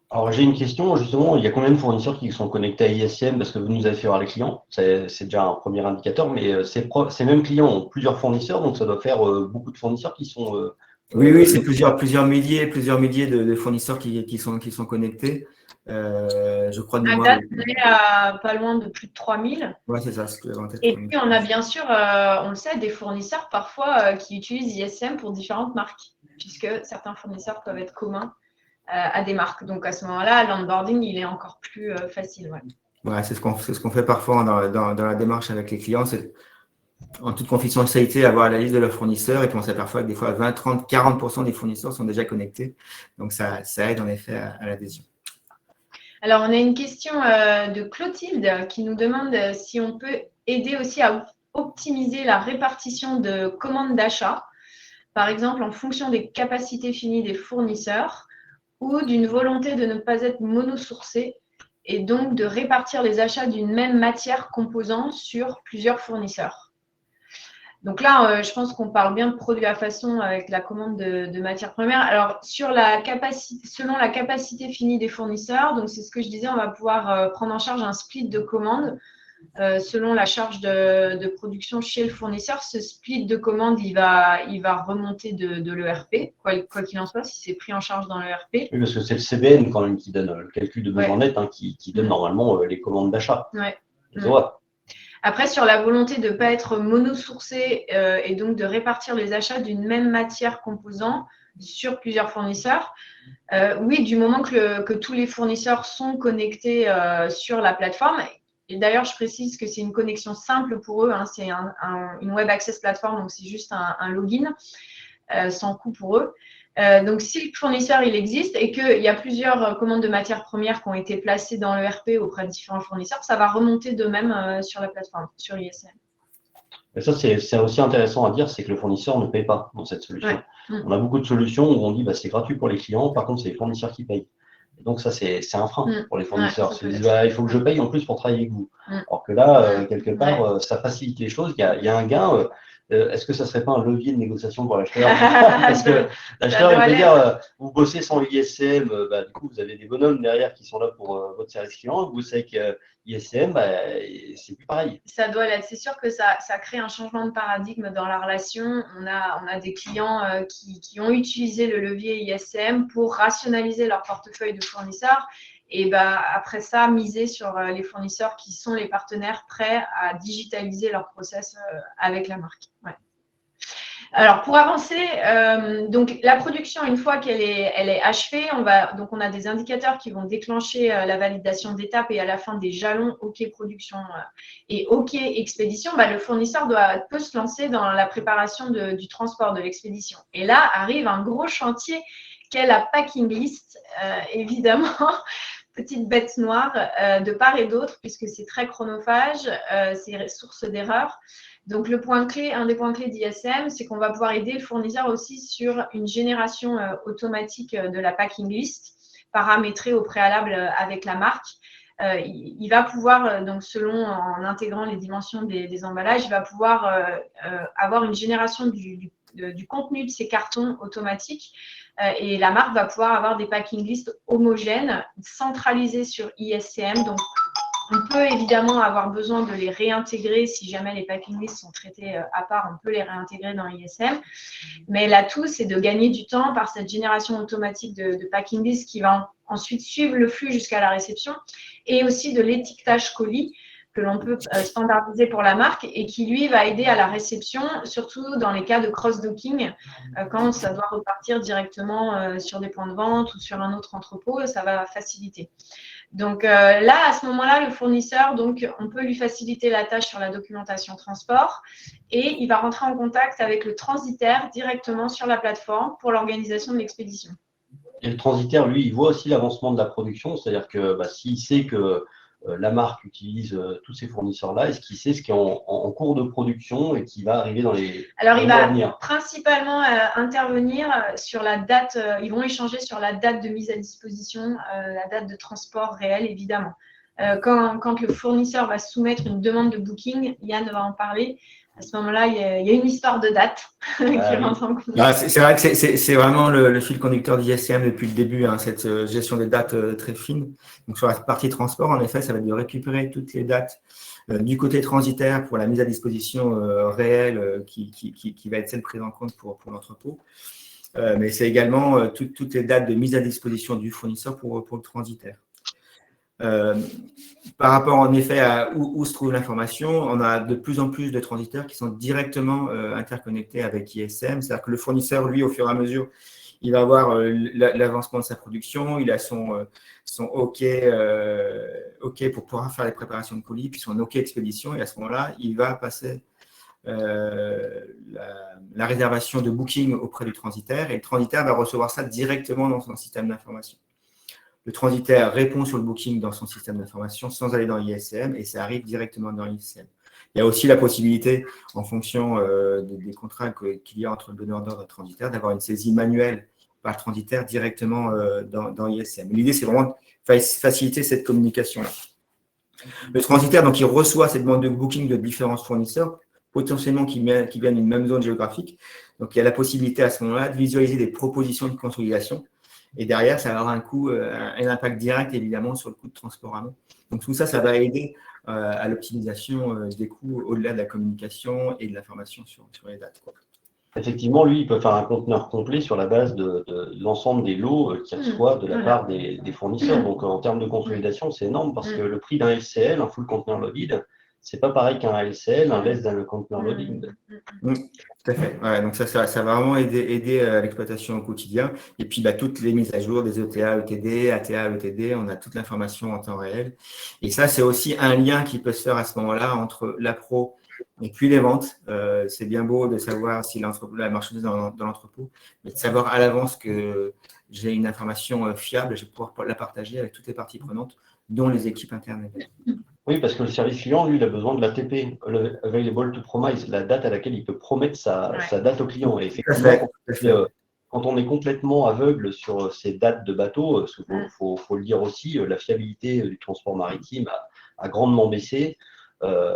Alors, j'ai une question, justement, il y a combien de fournisseurs qui sont connectés à ISCM parce que vous nous avez fait voir les clients? C'est déjà un premier indicateur, mais ces mêmes clients ont plusieurs fournisseurs, donc ça doit faire beaucoup de fournisseurs qui sont… Oui, c'est plusieurs milliers de fournisseurs qui sont connectés. Je crois de mémoire. À date, on est à pas loin de plus de 3000. Oui, c'est ça. Et puis, on a bien sûr, on le sait, des fournisseurs parfois qui utilisent ISCM pour différentes marques. puisque certains fournisseurs peuvent être communs à des marques. Donc, à ce moment-là, l'onboarding, il est encore plus facile. Ouais, c'est ce qu'on fait parfois dans la démarche avec les clients, c'est en toute confidentialité avoir la liste de leurs fournisseurs et puis on s'aperçoit que des fois 20, 30, 40% des fournisseurs sont déjà connectés. Donc, ça aide en effet à l'adhésion. Alors, on a une question de Clotilde qui nous demande si on peut aider aussi à optimiser la répartition de commandes d'achat, par exemple en fonction des capacités finies des fournisseurs ou d'une volonté de ne pas être monosourcé et donc de répartir les achats d'une même matière composant sur plusieurs fournisseurs. Donc là, je pense qu'on parle bien de produits à façon avec la commande de matières premières. Alors, selon la capacité finie des fournisseurs, donc c'est ce que je disais, on va pouvoir prendre en charge un split de commandes selon la charge de production chez le fournisseur. Ce split de commandes, il va remonter de l'ERP, quoi qu'il en soit, si c'est pris en charge dans l'ERP. Oui, parce que c'est le CBN quand même qui donne le calcul de besoin net, qui donne normalement les commandes d'achat. Ouais. Après, sur la volonté de ne pas être monosourcé et donc de répartir les achats d'une même matière composant sur plusieurs fournisseurs, oui, du moment que tous les fournisseurs sont connectés sur la plateforme. Et d'ailleurs, je précise que c'est une connexion simple pour eux. C'est une Web Access Platform, donc c'est juste un login sans coût pour eux. Donc, si le fournisseur il existe et qu'il y a plusieurs commandes de matières premières qui ont été placées dans l'ERP auprès de différents fournisseurs, ça va remonter de même sur la plateforme, sur ISM. Et ça, c'est aussi intéressant à dire, c'est que le fournisseur ne paye pas dans cette solution. Ouais. On a beaucoup de solutions où on dit c'est gratuit pour les clients, par contre, c'est les fournisseurs qui payent. Et donc, ça, c'est un frein pour les fournisseurs. Ils disent il faut que je paye en plus pour travailler avec vous. Alors que là, quelque part, ça facilite les choses. Il y a un gain. Est-ce que ça ne serait pas un levier de négociation pour l'acheteur? Parce que l'acheteur, il peut dire, vous bossez sans ISCM, du coup, vous avez des bonhommes derrière qui sont là pour votre service client. Vous savez que ISCM, c'est plus pareil. Ça doit l'être. C'est sûr que ça crée un changement de paradigme dans la relation. On a des clients qui ont utilisé le levier ISCM pour rationaliser leur portefeuille de fournisseurs. Et après ça, miser sur les fournisseurs qui sont les partenaires prêts à digitaliser leur process avec la marque. Ouais. Alors, pour avancer, donc la production, une fois qu'elle est achevée, on a des indicateurs qui vont déclencher la validation d'étapes et à la fin des jalons OK production et OK expédition, le fournisseur peut se lancer dans la préparation du transport de l'expédition. Et là arrive un gros chantier qu'est la packing list, évidemment. Petite bête noire de part et d'autre, puisque c'est très chronophage, c'est source d'erreurs. Donc, un des points clés d'ISM, c'est qu'on va pouvoir aider le fournisseur aussi sur une génération automatique de la packing list, paramétrée au préalable avec la marque. Il va pouvoir, donc en intégrant les dimensions des emballages, il va pouvoir avoir une génération du contenu de ces cartons automatiques. Et la marque va pouvoir avoir des packing lists homogènes, centralisées sur ISCM. Donc, on peut évidemment avoir besoin de les réintégrer si jamais les packing lists sont traités à part, on peut les réintégrer dans ISM. Mais l'atout, c'est de gagner du temps par cette génération automatique de packing lists qui va ensuite suivre le flux jusqu'à la réception et aussi de l'étiquetage colis que l'on peut standardiser pour la marque et qui, lui, va aider à la réception, surtout dans les cas de cross-docking, quand ça doit repartir directement sur des points de vente ou sur un autre entrepôt, ça va faciliter. Donc là, à ce moment-là, le fournisseur, donc, on peut lui faciliter la tâche sur la documentation transport et il va rentrer en contact avec le transitaire directement sur la plateforme pour l'organisation de l'expédition. Et le transitaire, lui, il voit aussi l'avancement de la production, c'est-à-dire que s'il sait que la marque utilise tous ces fournisseurs-là, est-ce qu'il sait ce qui est en cours de production et qui va arriver dans les Alors, il mois à va venir? principalement intervenir sur la date, ils vont échanger sur la date de mise à disposition, la date de transport réelle, évidemment. Quand le fournisseur va soumettre une demande de booking, Yann va en parler. À ce moment-là, il y a une histoire de date qui rentre en compte. C'est vrai que c'est vraiment le fil conducteur d'ISCM depuis le début, cette gestion des dates très fine. Donc, sur la partie transport, en effet, ça va être de récupérer toutes les dates du côté transitaire pour la mise à disposition réelle qui va être celle prise en compte pour l'entrepôt. Mais c'est également toutes les dates de mise à disposition du fournisseur pour le transitaire. Par rapport en effet à où se trouve l'information, on a de plus en plus de transiteurs qui sont directement interconnectés avec ISM. C'est-à-dire que le fournisseur, lui, au fur et à mesure, il va avoir l'avancement de sa production, il a son OK, OK pour pouvoir faire les préparations de colis, puis son OK expédition, et à ce moment-là, il va passer la réservation de booking auprès du transitaire, et le transitaire va recevoir ça directement dans son système d'information. Le transitaire répond sur le booking dans son système d'information sans aller dans ISM, et ça arrive directement dans ISM. Il y a aussi la possibilité, en fonction des contrats qu'il y a entre le donneur d'ordre et le transitaire, d'avoir une saisie manuelle par le transitaire directement dans ISM. L'idée, c'est vraiment de faciliter cette communication-là. Le transitaire, donc, il reçoit cette demande de booking de différents fournisseurs, potentiellement qui viennent d'une même zone géographique. Donc, il y a la possibilité à ce moment-là de visualiser des propositions de consolidation. Et derrière, ça va avoir un coût, un impact direct, évidemment, sur le coût de transport amont. Donc, tout ça, ça va aider à l'optimisation des coûts au-delà de la communication et de l'information sur les dates, quoi. Effectivement, lui, il peut faire un conteneur complet sur la base de l'ensemble des lots qu'il reçoit de la part des fournisseurs. Donc, en termes de consolidation, c'est énorme parce que le prix d'un LCL, un full container loaded, c'est pas pareil qu'un LCL, un less than container loading. Tout à fait. Ouais, donc ça va vraiment aider à l'exploitation au quotidien. Et puis, toutes les mises à jour des ETA, ETD, ATA, ETD, on a toute l'information en temps réel. Et ça, c'est aussi un lien qui peut se faire à ce moment-là entre l'appro et puis les ventes. C'est bien beau de savoir si la marchandise est dans l'entrepôt, mais de savoir à l'avance que j'ai une information fiable, je vais pouvoir la partager avec toutes les parties prenantes, dont les équipes internes. Oui, parce que le service client, lui, il a besoin de l'ATP, le Available to Promise, la date à laquelle il peut promettre sa date au client. Et effectivement, quand on est complètement aveugle sur ces dates de bateau, il faut le dire aussi, la fiabilité du transport maritime a grandement baissé.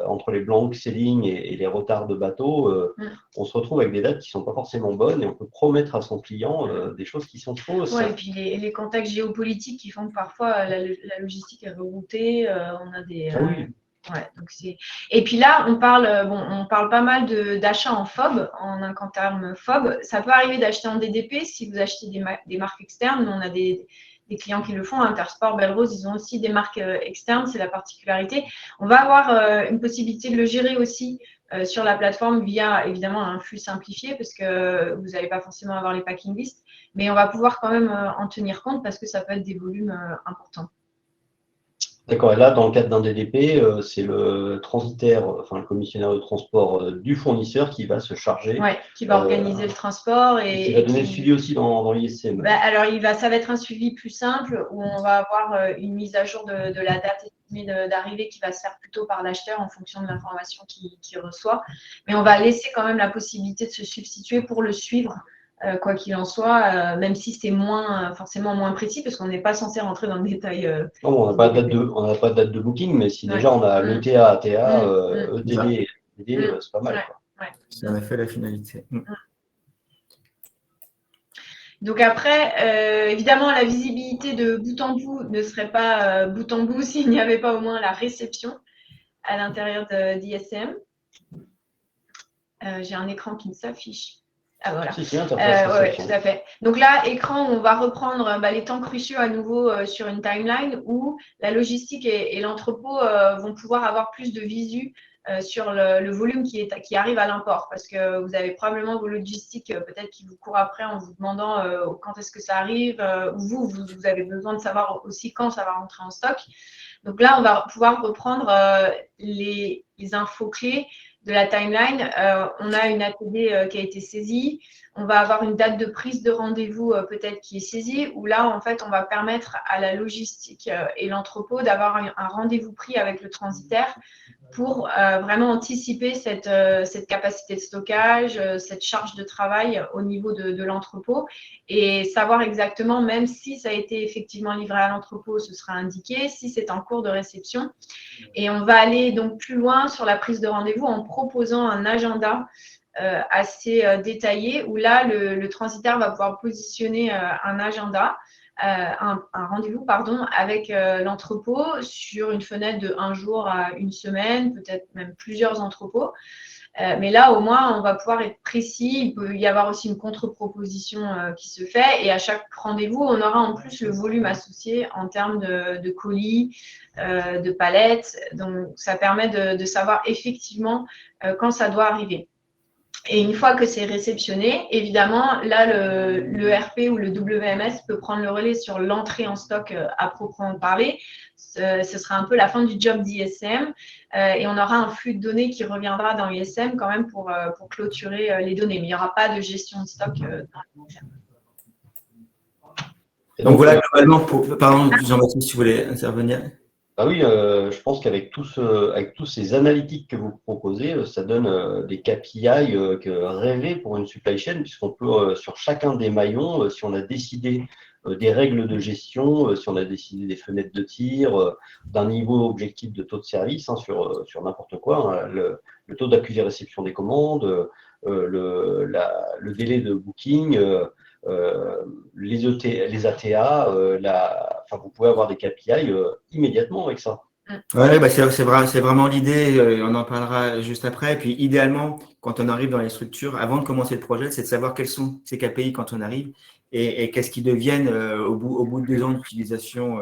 Entre les blank sailing et les retards de bateau, on se retrouve avec des dates qui ne sont pas forcément bonnes et on peut promettre à son client des choses qui sont fausses. Ouais, et puis les contextes géopolitiques qui font que parfois la logistique est reroutée, on a des… ouais, donc et puis là, on parle pas mal d'achats en FOB, en Incoterm FOB. Ça peut arriver d'acheter en DDP si vous achetez des marques externes. Nous, on a des clients qui le font. Intersport, Belle Rose, ils ont aussi des marques externes, c'est la particularité. On va avoir une possibilité de le gérer aussi sur la plateforme via évidemment un flux simplifié parce que vous n'allez pas forcément avoir les packing lists, mais on va pouvoir quand même en tenir compte parce que ça peut être des volumes importants. D'accord, et là, dans le cadre d'un DDP, c'est le transitaire, enfin le commissionnaire de transport du fournisseur qui va se charger. Oui, qui va organiser le transport. Et qui va donner le suivi aussi dans l'ISM. Alors, ça va être un suivi plus simple où on va avoir une mise à jour de la date estimée d'arrivée qui va se faire plutôt par l'acheteur en fonction de l'information qu'il reçoit. Mais on va laisser quand même la possibilité de se substituer pour le suivre. Quoi qu'il en soit, même si c'est forcément moins précis, parce qu'on n'est pas censé rentrer dans le détail. Non, on n'a pas de date de booking, mais si déjà on a l'ETA, ATA, ETD, c'est pas mal. C'est en effet la finalité. Donc après, évidemment, la visibilité de bout en bout ne serait pas bout en bout s'il n'y avait pas au moins la réception à l'intérieur d'ISM. J'ai un écran qui ne s'affiche. Ah voilà. Ouais, tout à fait. Donc là, écran où on va reprendre les temps cruciaux à nouveau sur une timeline où la logistique et l'entrepôt vont pouvoir avoir plus de visu sur le volume qui arrive à l'import parce que vous avez probablement vos logistiques peut-être qui vous courent après en vous demandant quand est-ce que ça arrive ou vous avez besoin de savoir aussi quand ça va rentrer en stock. Donc là, on va pouvoir reprendre les infos clés de la timeline. On a une ATD qui a été saisie. On va avoir une date de prise de rendez-vous peut-être qui est saisie, où là, en fait, on va permettre à la logistique et l'entrepôt d'avoir un rendez-vous pris avec le transitaire pour vraiment anticiper cette capacité de stockage, cette charge de travail au niveau de l'entrepôt et savoir exactement, même si ça a été effectivement livré à l'entrepôt, ce sera indiqué, si c'est en cours de réception. Et on va aller donc plus loin sur la prise de rendez-vous en proposant un agenda assez détaillé où là, le transitaire va pouvoir positionner un agenda, un rendez-vous avec l'entrepôt sur une fenêtre de 1 jour à 1 semaine, peut-être même plusieurs entrepôts. Mais là, au moins, on va pouvoir être précis. Il peut y avoir aussi une contre-proposition qui se fait. Et à chaque rendez-vous, on aura en plus le volume associé en termes de colis, de palettes. Donc, ça permet de savoir effectivement quand ça doit arriver. Et une fois que c'est réceptionné, évidemment, là, le RP ou le WMS peut prendre le relais sur l'entrée en stock à proprement parler. Ce sera un peu la fin du job d'ISM et on aura un flux de données qui reviendra dans ISM quand même pour clôturer les données. Mais il n'y aura pas de gestion de stock dans ISM. Donc voilà, globalement, pardon, Jean-Baptiste, si vous voulez intervenir. Ah oui, je pense qu'avec avec tous ces analytiques que vous proposez, ça donne des KPI rêvés pour une supply chain, puisqu'on peut, sur chacun des maillons, si on a décidé des règles de gestion, si on a décidé des fenêtres de tir, d'un niveau objectif de taux de service sur n'importe quoi, hein, le taux d'accusé-réception des commandes, le délai de booking, les ATA, vous pouvez avoir des KPI immédiatement avec ça. Oui, bah c'est vraiment l'idée, on en parlera juste après. Et puis idéalement, quand on arrive dans les structures, avant de commencer le projet, c'est de savoir quels sont ces KPI quand on arrive et qu'est-ce qu'ils deviennent au bout de 2 ans d'utilisation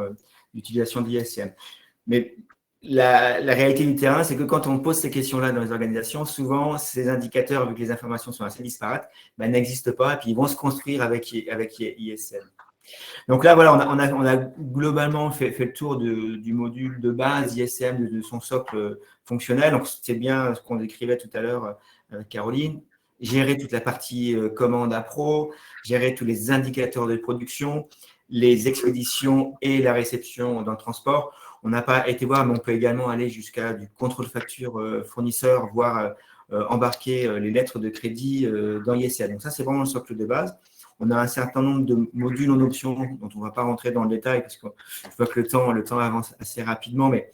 d'ISM. Mais la réalité du terrain, c'est que quand on pose ces questions-là dans les organisations, souvent, ces indicateurs, vu que les informations sont assez disparates, n'existent pas et puis ils vont se construire avec ISM. Donc là, voilà, on a globalement fait le tour du module de base ISM, de son socle fonctionnel. Donc, c'est bien ce qu'on décrivait tout à l'heure avec Caroline. Gérer toute la partie commande à pro, gérer tous les indicateurs de production, les expéditions et la réception dans le transport. On n'a pas été voir, mais on peut également aller jusqu'à du contrôle facture fournisseur, voire embarquer les lettres de crédit dans ISM. Donc ça, c'est vraiment le socle de base. On a un certain nombre de modules en option dont on ne va pas rentrer dans le détail parce que je vois que le temps avance assez rapidement, mais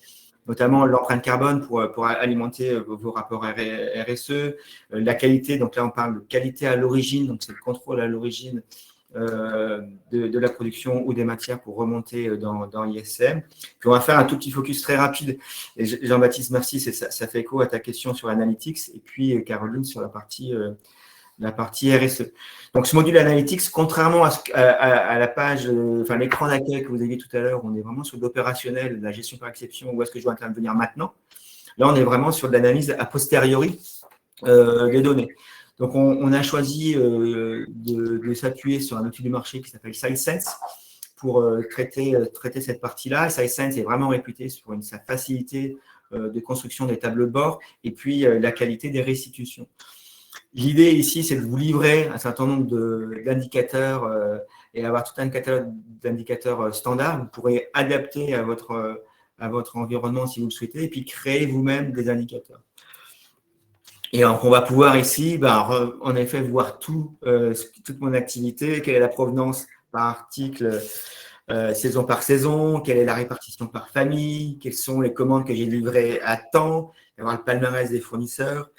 notamment l'empreinte carbone pour alimenter vos rapports RSE, la qualité, donc là on parle de qualité à l'origine, donc c'est le contrôle à l'origine de la production ou des matières pour remonter dans ISM. Puis on va faire un tout petit focus très rapide. Et Jean-Baptiste, merci, ça fait écho à ta question sur Analytics et puis Caroline sur la partie RSE. Donc, ce module Analytics, contrairement à la page, l'écran d'accueil que vous aviez tout à l'heure, on est vraiment sur l'opérationnel, la gestion par exception, où est-ce que je dois intervenir maintenant. Là, on est vraiment sur de l'analyse a posteriori des données. Donc, on a choisi de s'appuyer sur un outil du marché qui s'appelle SideSense pour traiter cette partie-là. SideSense est vraiment réputé pour sa facilité de construction des tableaux de bord et puis la qualité des restitutions. L'idée ici, c'est de vous livrer un certain nombre d'indicateurs et avoir tout un catalogue d'indicateurs standards. Vous pourrez adapter à votre environnement si vous le souhaitez et puis créer vous-même des indicateurs. Et donc, on va pouvoir ici, en effet, voir toute mon activité, quelle est la provenance par article, saison par saison, quelle est la répartition par famille, quelles sont les commandes que j'ai livrées à temps, avoir le palmarès des fournisseurs.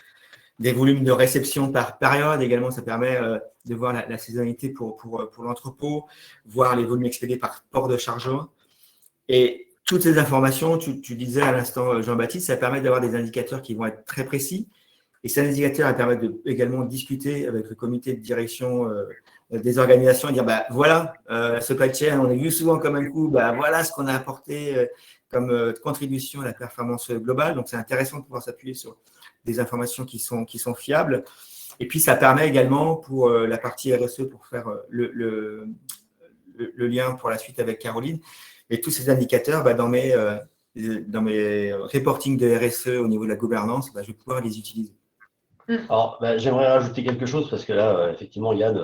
Des volumes de réception par période également, ça permet de voir la saisonnalité pour l'entrepôt, voir les volumes expédiés par port de chargement. Et toutes ces informations, tu disais à l'instant, Jean-Baptiste, ça permet d'avoir des indicateurs qui vont être très précis. Et ces indicateurs permettent également de discuter avec le comité de direction des organisations et dire, voilà, supply chain, on est vu souvent comme un coup, voilà ce qu'on a apporté comme contribution à la performance globale. Donc, c'est intéressant de pouvoir s'appuyer sur des informations qui sont fiables. Et puis, ça permet également pour la partie RSE, pour faire le lien pour la suite avec Caroline. Et tous ces indicateurs, dans mes reporting de RSE au niveau de la gouvernance, je vais pouvoir les utiliser. Alors, j'aimerais rajouter quelque chose parce que là, effectivement, Yann,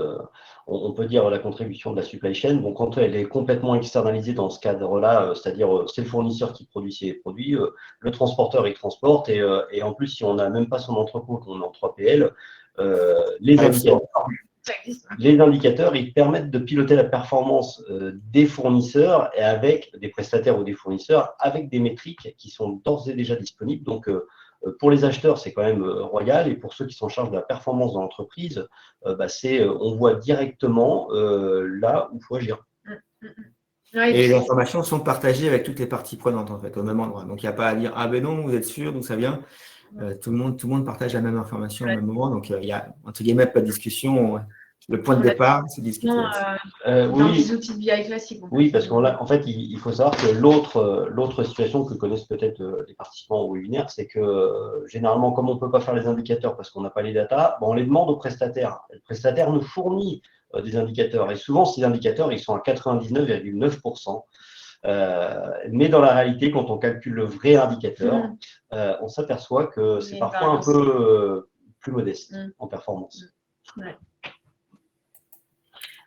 on peut dire la contribution de la supply chain. Bon, quand elle est complètement externalisée dans ce cadre-là, c'est-à-dire c'est le fournisseur qui produit ses produits, le transporteur il transporte et en plus, si on n'a même pas son entrepôt, qu'on est en 3PL, les indicateurs, ils permettent de piloter la performance des fournisseurs et avec des prestataires ou des fournisseurs avec des métriques qui sont d'ores et déjà disponibles. Donc, pour les acheteurs, c'est quand même royal. Et pour ceux qui sont en charge de la performance dans l'entreprise, on voit directement là où il faut agir. Et les informations sont partagées avec toutes les parties prenantes, en fait, au même endroit. Donc, il n'y a pas à dire « Ah ben non, vous êtes sûr, d'où ça vient ?» Tout le monde partage la même information au même moment. Donc, il y a, entre guillemets, pas de discussion. Le point de départ, c'est discuter. Dans les outils de BI classiques. Oui, parce qu'en fait, il faut savoir que l'autre situation que connaissent peut-être les participants au webinaire, c'est que généralement, comme on ne peut pas faire les indicateurs parce qu'on n'a pas les datas, on les demande au prestataire. Le prestataire nous fournit des indicateurs. Et souvent, ces indicateurs, ils sont à 99,9%. Mais dans la réalité, quand on calcule le vrai indicateur, on s'aperçoit que c'est parfois un peu plus modeste en performance.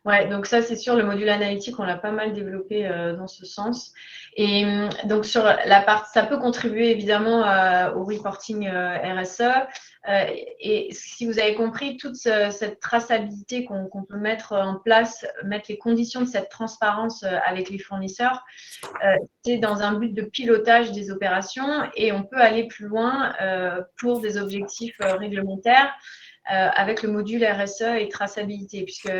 Ouais, donc ça, c'est sûr, le module analytique, on l'a pas mal développé dans ce sens. Et donc, sur la partie, ça peut contribuer évidemment au reporting RSE. Et si vous avez compris, toute cette traçabilité qu'on peut mettre en place, mettre les conditions de cette transparence avec les fournisseurs, c'est dans un but de pilotage des opérations et on peut aller plus loin pour des objectifs réglementaires. Avec le module RSE et traçabilité, puisque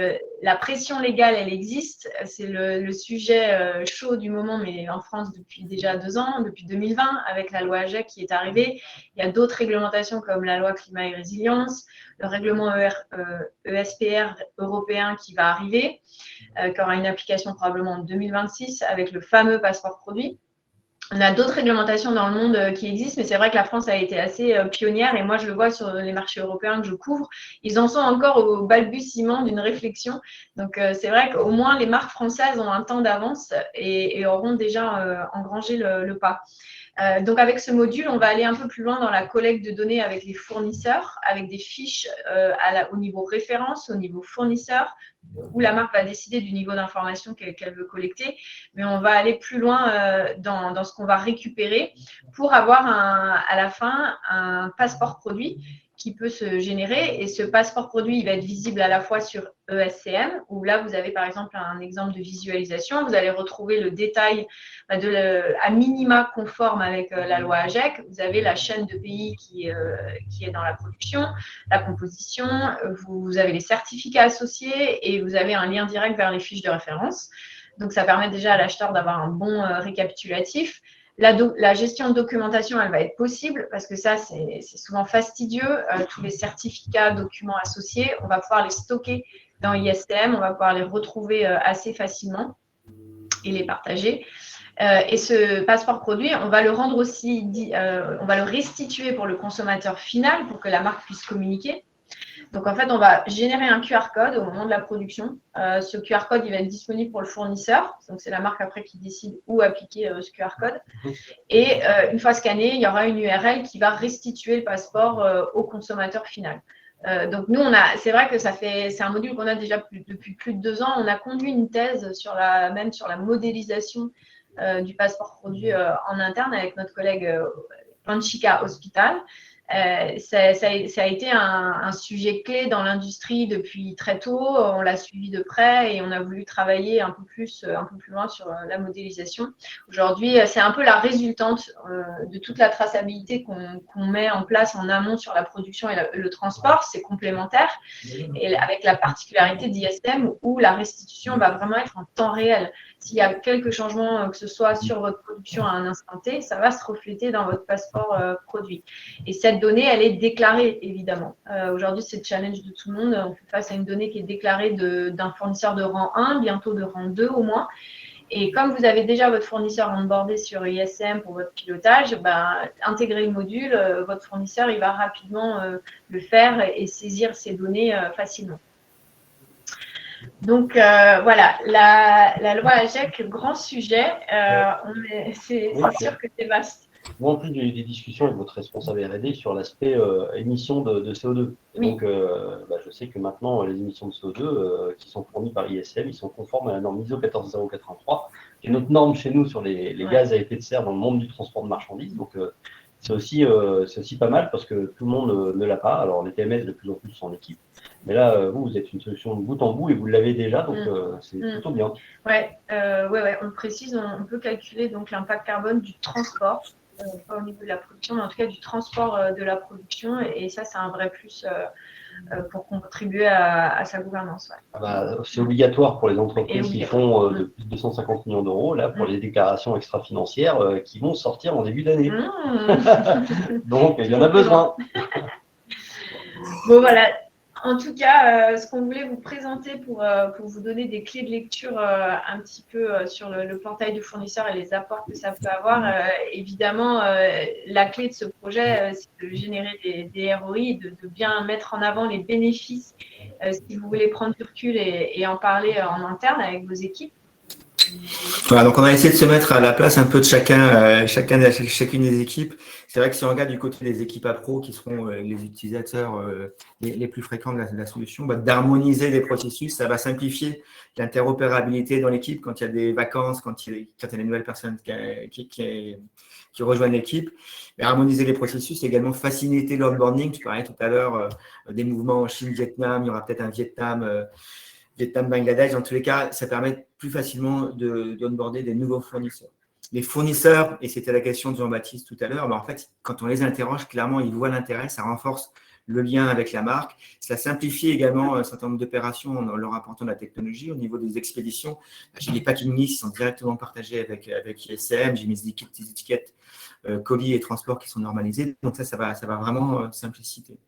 la pression légale, elle existe. C'est le sujet chaud du moment, mais en France depuis déjà 2 ans, depuis 2020, avec la loi AGEC qui est arrivée. Il y a d'autres réglementations comme la loi climat et résilience, le règlement ESPR européen qui va arriver, qui aura une application probablement en 2026 avec le fameux passeport produit. On a d'autres réglementations dans le monde qui existent, mais c'est vrai que la France a été assez pionnière et moi, je le vois sur les marchés européens que je couvre. Ils en sont encore au balbutiement d'une réflexion. Donc, c'est vrai qu'au moins, les marques françaises ont un temps d'avance et auront déjà engrangé le pas. Donc, avec ce module, on va aller un peu plus loin dans la collecte de données avec les fournisseurs, avec des fiches au niveau référence, au niveau fournisseur, où la marque va décider du niveau d'information qu'elle veut collecter. Mais on va aller plus loin dans ce qu'on va récupérer pour avoir à la fin un passeport produit qui peut se générer. Et ce passeport produit, il va être visible à la fois sur ESCM, où là, vous avez par exemple un exemple de visualisation. Vous allez retrouver le détail à minima conforme avec la loi AGEC. Vous avez la chaîne de pays qui est dans la production, la composition, vous avez les certificats associés et vous avez un lien direct vers les fiches de référence. Donc, ça permet déjà à l'acheteur d'avoir un bon récapitulatif. La gestion de documentation, elle va être possible parce que ça, c'est souvent fastidieux. Tous les certificats, documents associés, on va pouvoir les stocker dans ISTM, on va pouvoir les retrouver assez facilement et les partager. Et ce passeport produit, on va le rendre aussi, on va le restituer pour le consommateur final pour que la marque puisse communiquer. Donc, en fait, on va générer un QR code au moment de la production. Ce QR code, il va être disponible pour le fournisseur. Donc, c'est la marque après qui décide où appliquer ce QR code. Et une fois scanné, il y aura une URL qui va restituer le passeport au consommateur final. Donc, nous, c'est vrai que c'est un module qu'on a déjà depuis plus de 2 ans. On a conduit une thèse sur la modélisation du passeport produit en interne avec notre collègue Panchika Hospital. Ça a été un sujet clé dans l'industrie depuis très tôt. On l'a suivi de près et on a voulu travailler un peu plus loin sur la modélisation. Aujourd'hui, c'est un peu la résultante de toute la traçabilité qu'on met en place en amont sur la production et le transport. C'est complémentaire et avec la particularité d'ISM où la restitution va vraiment être en temps réel. S'il y a quelques changements, que ce soit sur votre production à un instant T, ça va se refléter dans votre passeport produit. Et cette donnée, elle est déclarée, évidemment. Aujourd'hui, c'est le challenge de tout le monde. On fait face à une donnée qui est déclarée d'un fournisseur de rang 1, bientôt de rang 2 au moins. Et comme vous avez déjà votre fournisseur onboardé sur ISM pour votre pilotage, intégrez le module, votre fournisseur, il va rapidement le faire et saisir ces données facilement. Donc, voilà, la loi AGEC, grand sujet. C'est sûr que c'est vaste. Moi, en plus, j'ai eu des discussions avec votre responsable R&D sur l'aspect émissions de CO2. Et Oui. donc, je sais que maintenant, les émissions de CO2 qui sont fournies par ISM, ils sont conformes à la norme ISO 14083, qui est notre norme chez nous sur les gaz à effet de serre dans le monde du transport de marchandises. Donc, c'est aussi pas mal parce que tout le monde ne l'a pas. Alors, les TMS, de plus en plus, sont en équipe. Mais là, vous êtes une solution de bout en bout et vous l'avez déjà, donc c'est plutôt bien. Ouais, on le précise, on peut calculer donc l'impact carbone du transport. Pas au niveau de la production, mais en tout cas du transport de la production. Et ça, c'est un vrai plus pour contribuer à sa gouvernance. Ouais. Ah bah, c'est obligatoire pour les entreprises qui font de plus de 250 millions d'euros, là, pour les déclarations extra-financières qui vont sortir en début d'année. Donc, il y en a besoin. Bon, voilà. En tout cas, ce qu'on voulait vous présenter pour vous donner des clés de lecture un petit peu sur le portail du fournisseur et les apports que ça peut avoir. Évidemment, la clé de ce projet, c'est de générer des ROI, de bien mettre en avant les bénéfices si vous voulez prendre du recul et en parler en interne avec vos équipes. Voilà, donc on a essayé de se mettre à la place un peu de chacune des équipes. C'est vrai que si on regarde du côté des équipes appro, qui seront les utilisateurs les plus fréquents de la solution, d'harmoniser les processus, ça va simplifier l'interopérabilité dans l'équipe quand il y a des vacances, quand il y a des nouvelles personnes qui rejoignent l'équipe. Et harmoniser les processus, également faciliter l'onboarding. Tu parlais tout à l'heure des mouvements en Chine, Vietnam, il y aura peut-être un Vietnam, Bangladesh. Dans tous les cas, ça permet plus facilement d'onboarder des nouveaux fournisseurs. Les fournisseurs, et c'était la question de Jean-Baptiste tout à l'heure, en fait, quand on les interroge, clairement, ils voient l'intérêt, ça renforce le lien avec la marque. Ça simplifie également un certain nombre d'opérations en leur apportant de la technologie. Au niveau des expéditions, j'ai des packing lists qui sont directement partagés avec ISM, j'ai mis des étiquettes colis et transports qui sont normalisés. Donc ça va vraiment simplifier.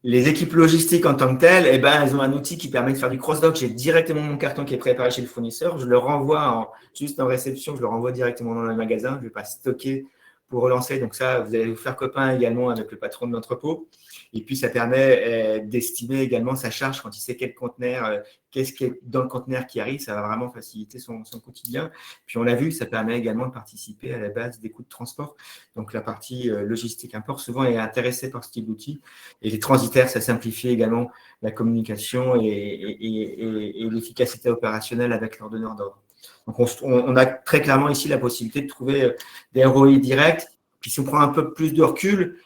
Les équipes logistiques en tant que telles, elles ont un outil qui permet de faire du cross-dock. J'ai directement mon carton qui est préparé chez le fournisseur. Je le renvoie juste en réception, je le renvoie directement dans le magasin. Je ne vais pas stocker pour relancer. Donc ça, vous allez vous faire copain également avec le patron de l'entrepôt. Et puis, ça permet d'estimer également sa charge quand il sait quel conteneur, qu'est-ce qui est dans le conteneur qui arrive. Ça va vraiment faciliter son quotidien. Puis, on l'a vu, ça permet également de participer à la base des coûts de transport. Donc, la partie logistique import souvent est intéressée par ce type d'outil. Et les transitaires, ça simplifie également la communication et l'efficacité opérationnelle avec leur donneur d'ordre. Donc, on a très clairement ici la possibilité de trouver des ROI directs. Puis, si on prend un peu plus de recul,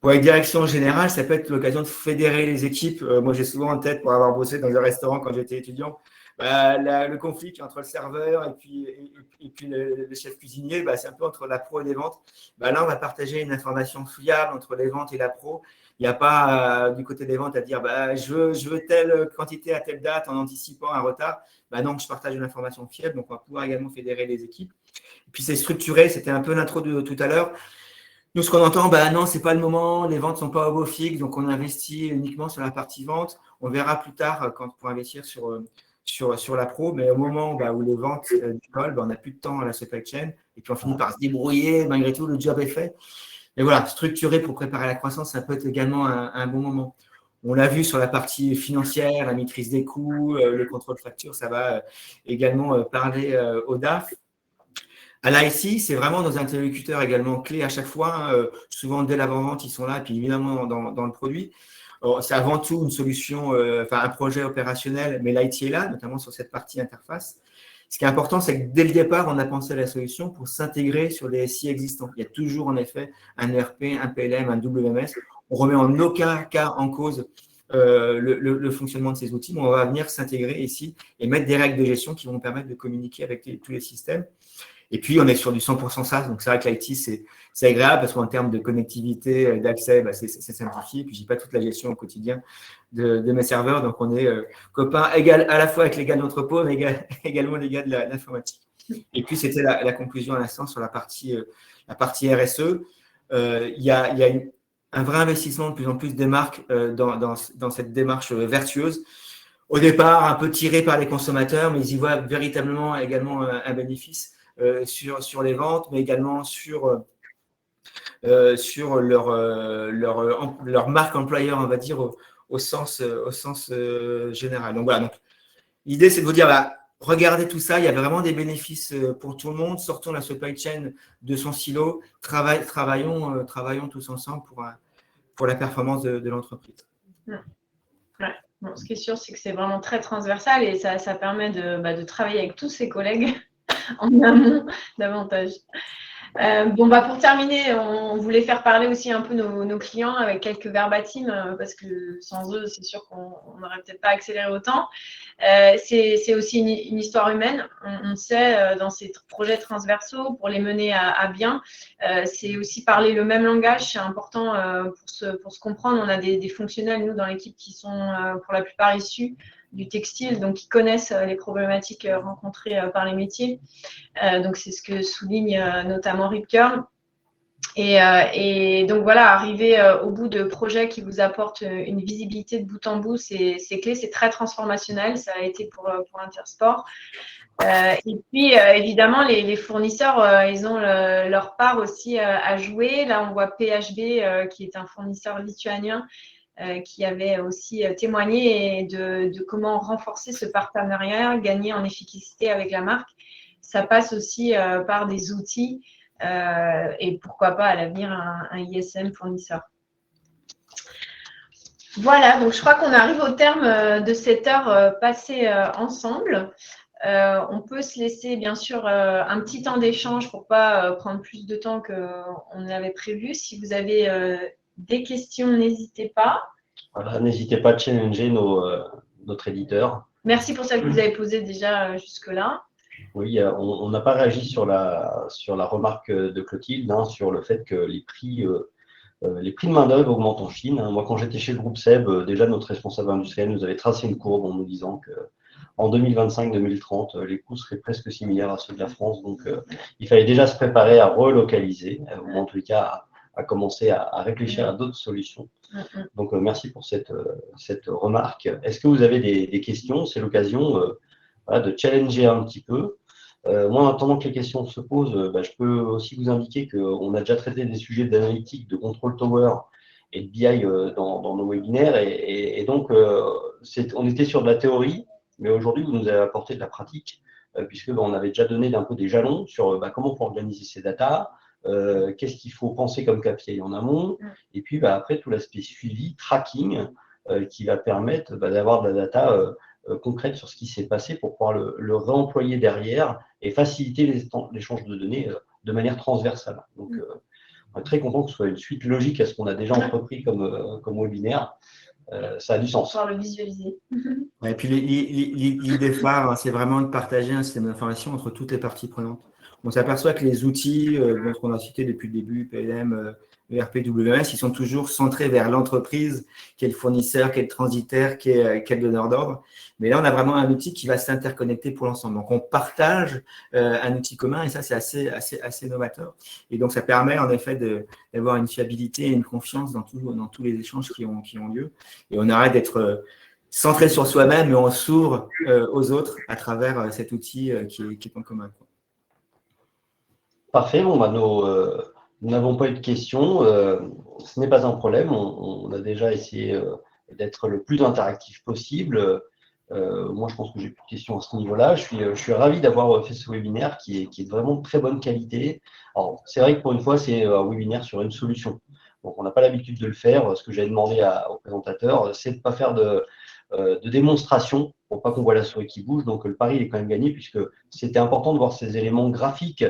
pour les directions générales, ça peut être l'occasion de fédérer les équipes. Moi, j'ai souvent en tête, pour avoir bossé dans un restaurant quand j'étais étudiant, le conflit entre le serveur et puis le chef cuisinier, c'est un peu entre la pro et les ventes. Là, on va partager une information fiable entre les ventes et la pro. Il n'y a pas du côté des ventes à dire je veux telle quantité à telle date en anticipant un retard. Non, je partage une information fiable, donc on va pouvoir également fédérer les équipes. Et puis, c'est structuré, c'était un peu l'intro de tout à l'heure. Nous, ce qu'on entend, non, ce n'est pas le moment, les ventes ne sont pas au beau fixe, donc on investit uniquement sur la partie vente. On verra plus tard pour investir sur la pro, mais au moment où les ventes décollent, on n'a plus de temps à la supply chain, et puis on finit par se débrouiller, malgré tout, le job est fait. Mais voilà, structurer pour préparer la croissance, ça peut être également un bon moment. On l'a vu sur la partie financière, la maîtrise des coûts, le contrôle facture, ça va également parler au DAF. À l'IC, c'est vraiment nos interlocuteurs également clés à chaque fois. Souvent, dès l'avant-vente, ils sont là, et puis évidemment dans le produit. C'est avant tout une solution, un projet opérationnel, mais l'IT est là, notamment sur cette partie interface. Ce qui est important, c'est que dès le départ, on a pensé à la solution pour s'intégrer sur les SI existants. Il y a toujours en effet un ERP, un PLM, un WMS. On ne remet en aucun cas en cause le fonctionnement de ces outils, mais on va venir s'intégrer ici et mettre des règles de gestion qui vont permettre de communiquer avec tous les systèmes. Et puis, on est sur du 100% SaaS. Donc, c'est vrai que l'IT, c'est agréable parce qu'en termes de connectivité, d'accès, c'est simplifié. Puis, je n'ai pas toute la gestion au quotidien de mes serveurs. Donc, on est copains à la fois avec les gars de l'entrepôt, mais également les gars de l'informatique. Et puis, c'était la conclusion à l'instant sur la partie RSE. Il y a un vrai investissement de plus en plus des marques dans cette démarche vertueuse. Au départ, un peu tiré par les consommateurs, mais ils y voient véritablement également un bénéfice. Sur les ventes, mais également sur leur marque employeur, on va dire, au sens général. Donc voilà, l'idée, c'est de vous dire, regardez tout ça, il y a vraiment des bénéfices pour tout le monde. Sortons la supply chain de son silo, travaillons tous ensemble pour la performance de l'entreprise. Ouais. Bon, ce qui est sûr, c'est que c'est vraiment très transversal et ça permet de travailler avec tous ses collègues en amont davantage. Pour terminer, on voulait faire parler aussi un peu nos clients avec quelques verbatim, parce que sans eux, c'est sûr qu'on n'aurait peut-être pas accéléré autant. C'est aussi une histoire humaine. On sait, dans ces projets transversaux, pour les mener à bien, c'est aussi parler le même langage. C'est important pour se comprendre. On a des fonctionnels, nous, dans l'équipe, qui sont pour la plupart issus du textile, donc qui connaissent les problématiques rencontrées par les métiers. Donc, c'est ce que souligne notamment Rip Curl. Et donc, voilà, arriver au bout de projets qui vous apportent une visibilité de bout en bout, c'est clé, c'est très transformationnel. Ça a été pour Intersport. Et puis, évidemment, les fournisseurs, ils ont leur part aussi à jouer. Là, on voit PHB, qui est un fournisseur lituanien, qui avait aussi témoigné de comment renforcer ce partenariat, gagner en efficacité avec la marque. Ça passe aussi par des outils et pourquoi pas à l'avenir un ISM fournisseur. Voilà, donc je crois qu'on arrive au terme de cette heure passée ensemble. On peut se laisser bien sûr un petit temps d'échange pour ne pas prendre plus de temps qu'on avait prévu. Si vous avez des questions, n'hésitez pas. Voilà, n'hésitez pas à challenger notre éditeur. Merci pour celle que vous avez posée déjà jusque-là. Oui, on n'a pas réagi sur la remarque de Clotilde, sur le fait que les prix de main-d'œuvre augmentent en Chine. Moi, quand j'étais chez le groupe SEB, déjà notre responsable industriel nous avait tracé une courbe en nous disant qu'en 2025-2030, les coûts seraient presque similaires à ceux de la France. Donc, il fallait déjà se préparer à relocaliser, ou en tout cas à commencer à réfléchir à d'autres solutions. Donc, merci pour cette remarque. Est-ce que vous avez des questions? C'est l'occasion de challenger un petit peu. Moi, en attendant que les questions se posent, je peux aussi vous indiquer qu'on a déjà traité des sujets d'analytique, de control tower et de BI dans nos webinaires. Et donc, on était sur de la théorie, mais aujourd'hui, vous nous avez apporté de la pratique, puisque on avait déjà donné un peu des jalons sur comment on peut organiser ces datas, qu'est-ce qu'il faut penser comme KPI en amont, et puis après, tout l'aspect suivi, tracking, qui va permettre d'avoir de la data concrète sur ce qui s'est passé pour pouvoir le réemployer derrière et faciliter l'échange de données de manière transversale. Donc, on est très content que ce soit une suite logique à ce qu'on a déjà entrepris comme webinaire. Ça a du sens. Pouvoir le visualiser. Et puis l'idée phare, c'est vraiment de partager un système d'information entre toutes les parties prenantes. On s'aperçoit que les outils qu'on a cités depuis le début, PLM, ERP, WMS, ils sont toujours centrés vers l'entreprise, qui est le fournisseur, qui est le transitaire, qui est le donneur d'ordre. Mais là, on a vraiment un outil qui va s'interconnecter pour l'ensemble. Donc, on partage un outil commun et ça, c'est assez novateur. Et donc, ça permet en effet d'avoir une fiabilité et une confiance dans tous les échanges qui ont lieu. Et on arrête d'être centré sur soi-même, mais on s'ouvre aux autres à travers cet outil qui est en commun. Parfait. Bon, nous n'avons pas eu de questions. Ce n'est pas un problème. On a déjà essayé d'être le plus interactif possible. Moi, je pense que j'ai plus de questions à ce niveau-là. Je suis ravi d'avoir fait ce webinaire qui est vraiment de très bonne qualité. Alors, c'est vrai que pour une fois, c'est un webinaire sur une solution. Donc, on n'a pas l'habitude de le faire. Ce que j'avais demandé au présentateur, c'est de ne pas faire de démonstration pour pas qu'on voit la souris qui bouge. Donc, le pari il est quand même gagné puisque c'était important de voir ces éléments graphiques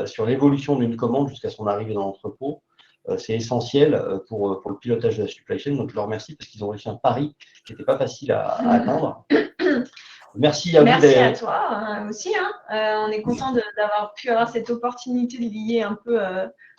sur l'évolution d'une commande jusqu'à son arrivée dans l'entrepôt. C'est essentiel pour le pilotage de la supply chain. Donc, je leur remercie parce qu'ils ont réussi un pari qui n'était pas facile à atteindre. Merci à vous. Merci à toi aussi. On est content d'avoir pu avoir cette opportunité de lier un peu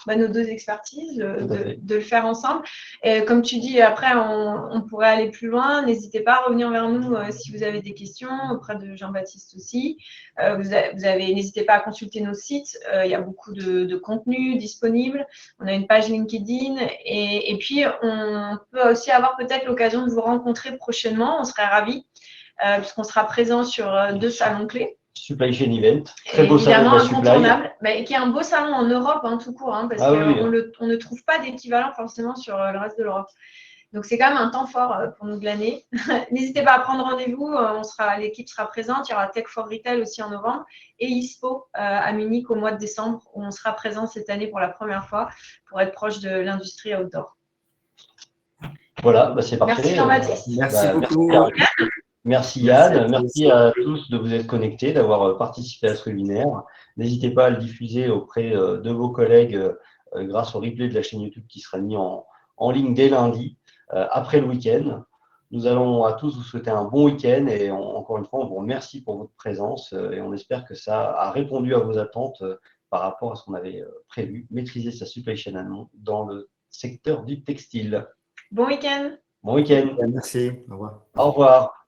nos deux expertises, de le faire ensemble. Et comme tu dis, après, on pourrait aller plus loin. N'hésitez pas à revenir vers nous si vous avez des questions, auprès de Jean-Baptiste aussi. N'hésitez pas à consulter nos sites. Il y a beaucoup de contenu disponible. On a une page LinkedIn. Et puis, on peut aussi avoir peut-être l'occasion de vous rencontrer prochainement. On serait ravis. Puisqu'on sera présent sur 2 salons clés. Supply Chain Event, très beau salon de la incontournable, qui est un beau salon en Europe tout court, parce qu'on ne trouve pas d'équivalent forcément sur le reste de l'Europe. Donc, c'est quand même un temps fort pour nous de l'année. N'hésitez pas à prendre rendez-vous, l'équipe sera présente. Il y aura Tech for Retail aussi en novembre et ISPO à Munich au mois de décembre, où on sera présent cette année pour la première fois pour être proche de l'industrie outdoor. Voilà, c'est parfait. Merci Jean-Baptiste. Merci beaucoup. Merci Merci Yann, à merci tous. à tous de vous être connectés, d'avoir participé à ce webinaire. N'hésitez pas à le diffuser auprès de vos collègues grâce au replay de la chaîne YouTube qui sera mis en ligne dès lundi, après le week-end. Nous allons à tous vous souhaiter un bon week-end et encore une fois, on vous remercie pour votre présence et on espère que ça a répondu à vos attentes par rapport à ce qu'on avait prévu, maîtriser sa supply chain amont dans le secteur du textile. Bon week-end. Bon week-end, Merci. Au revoir. au revoir.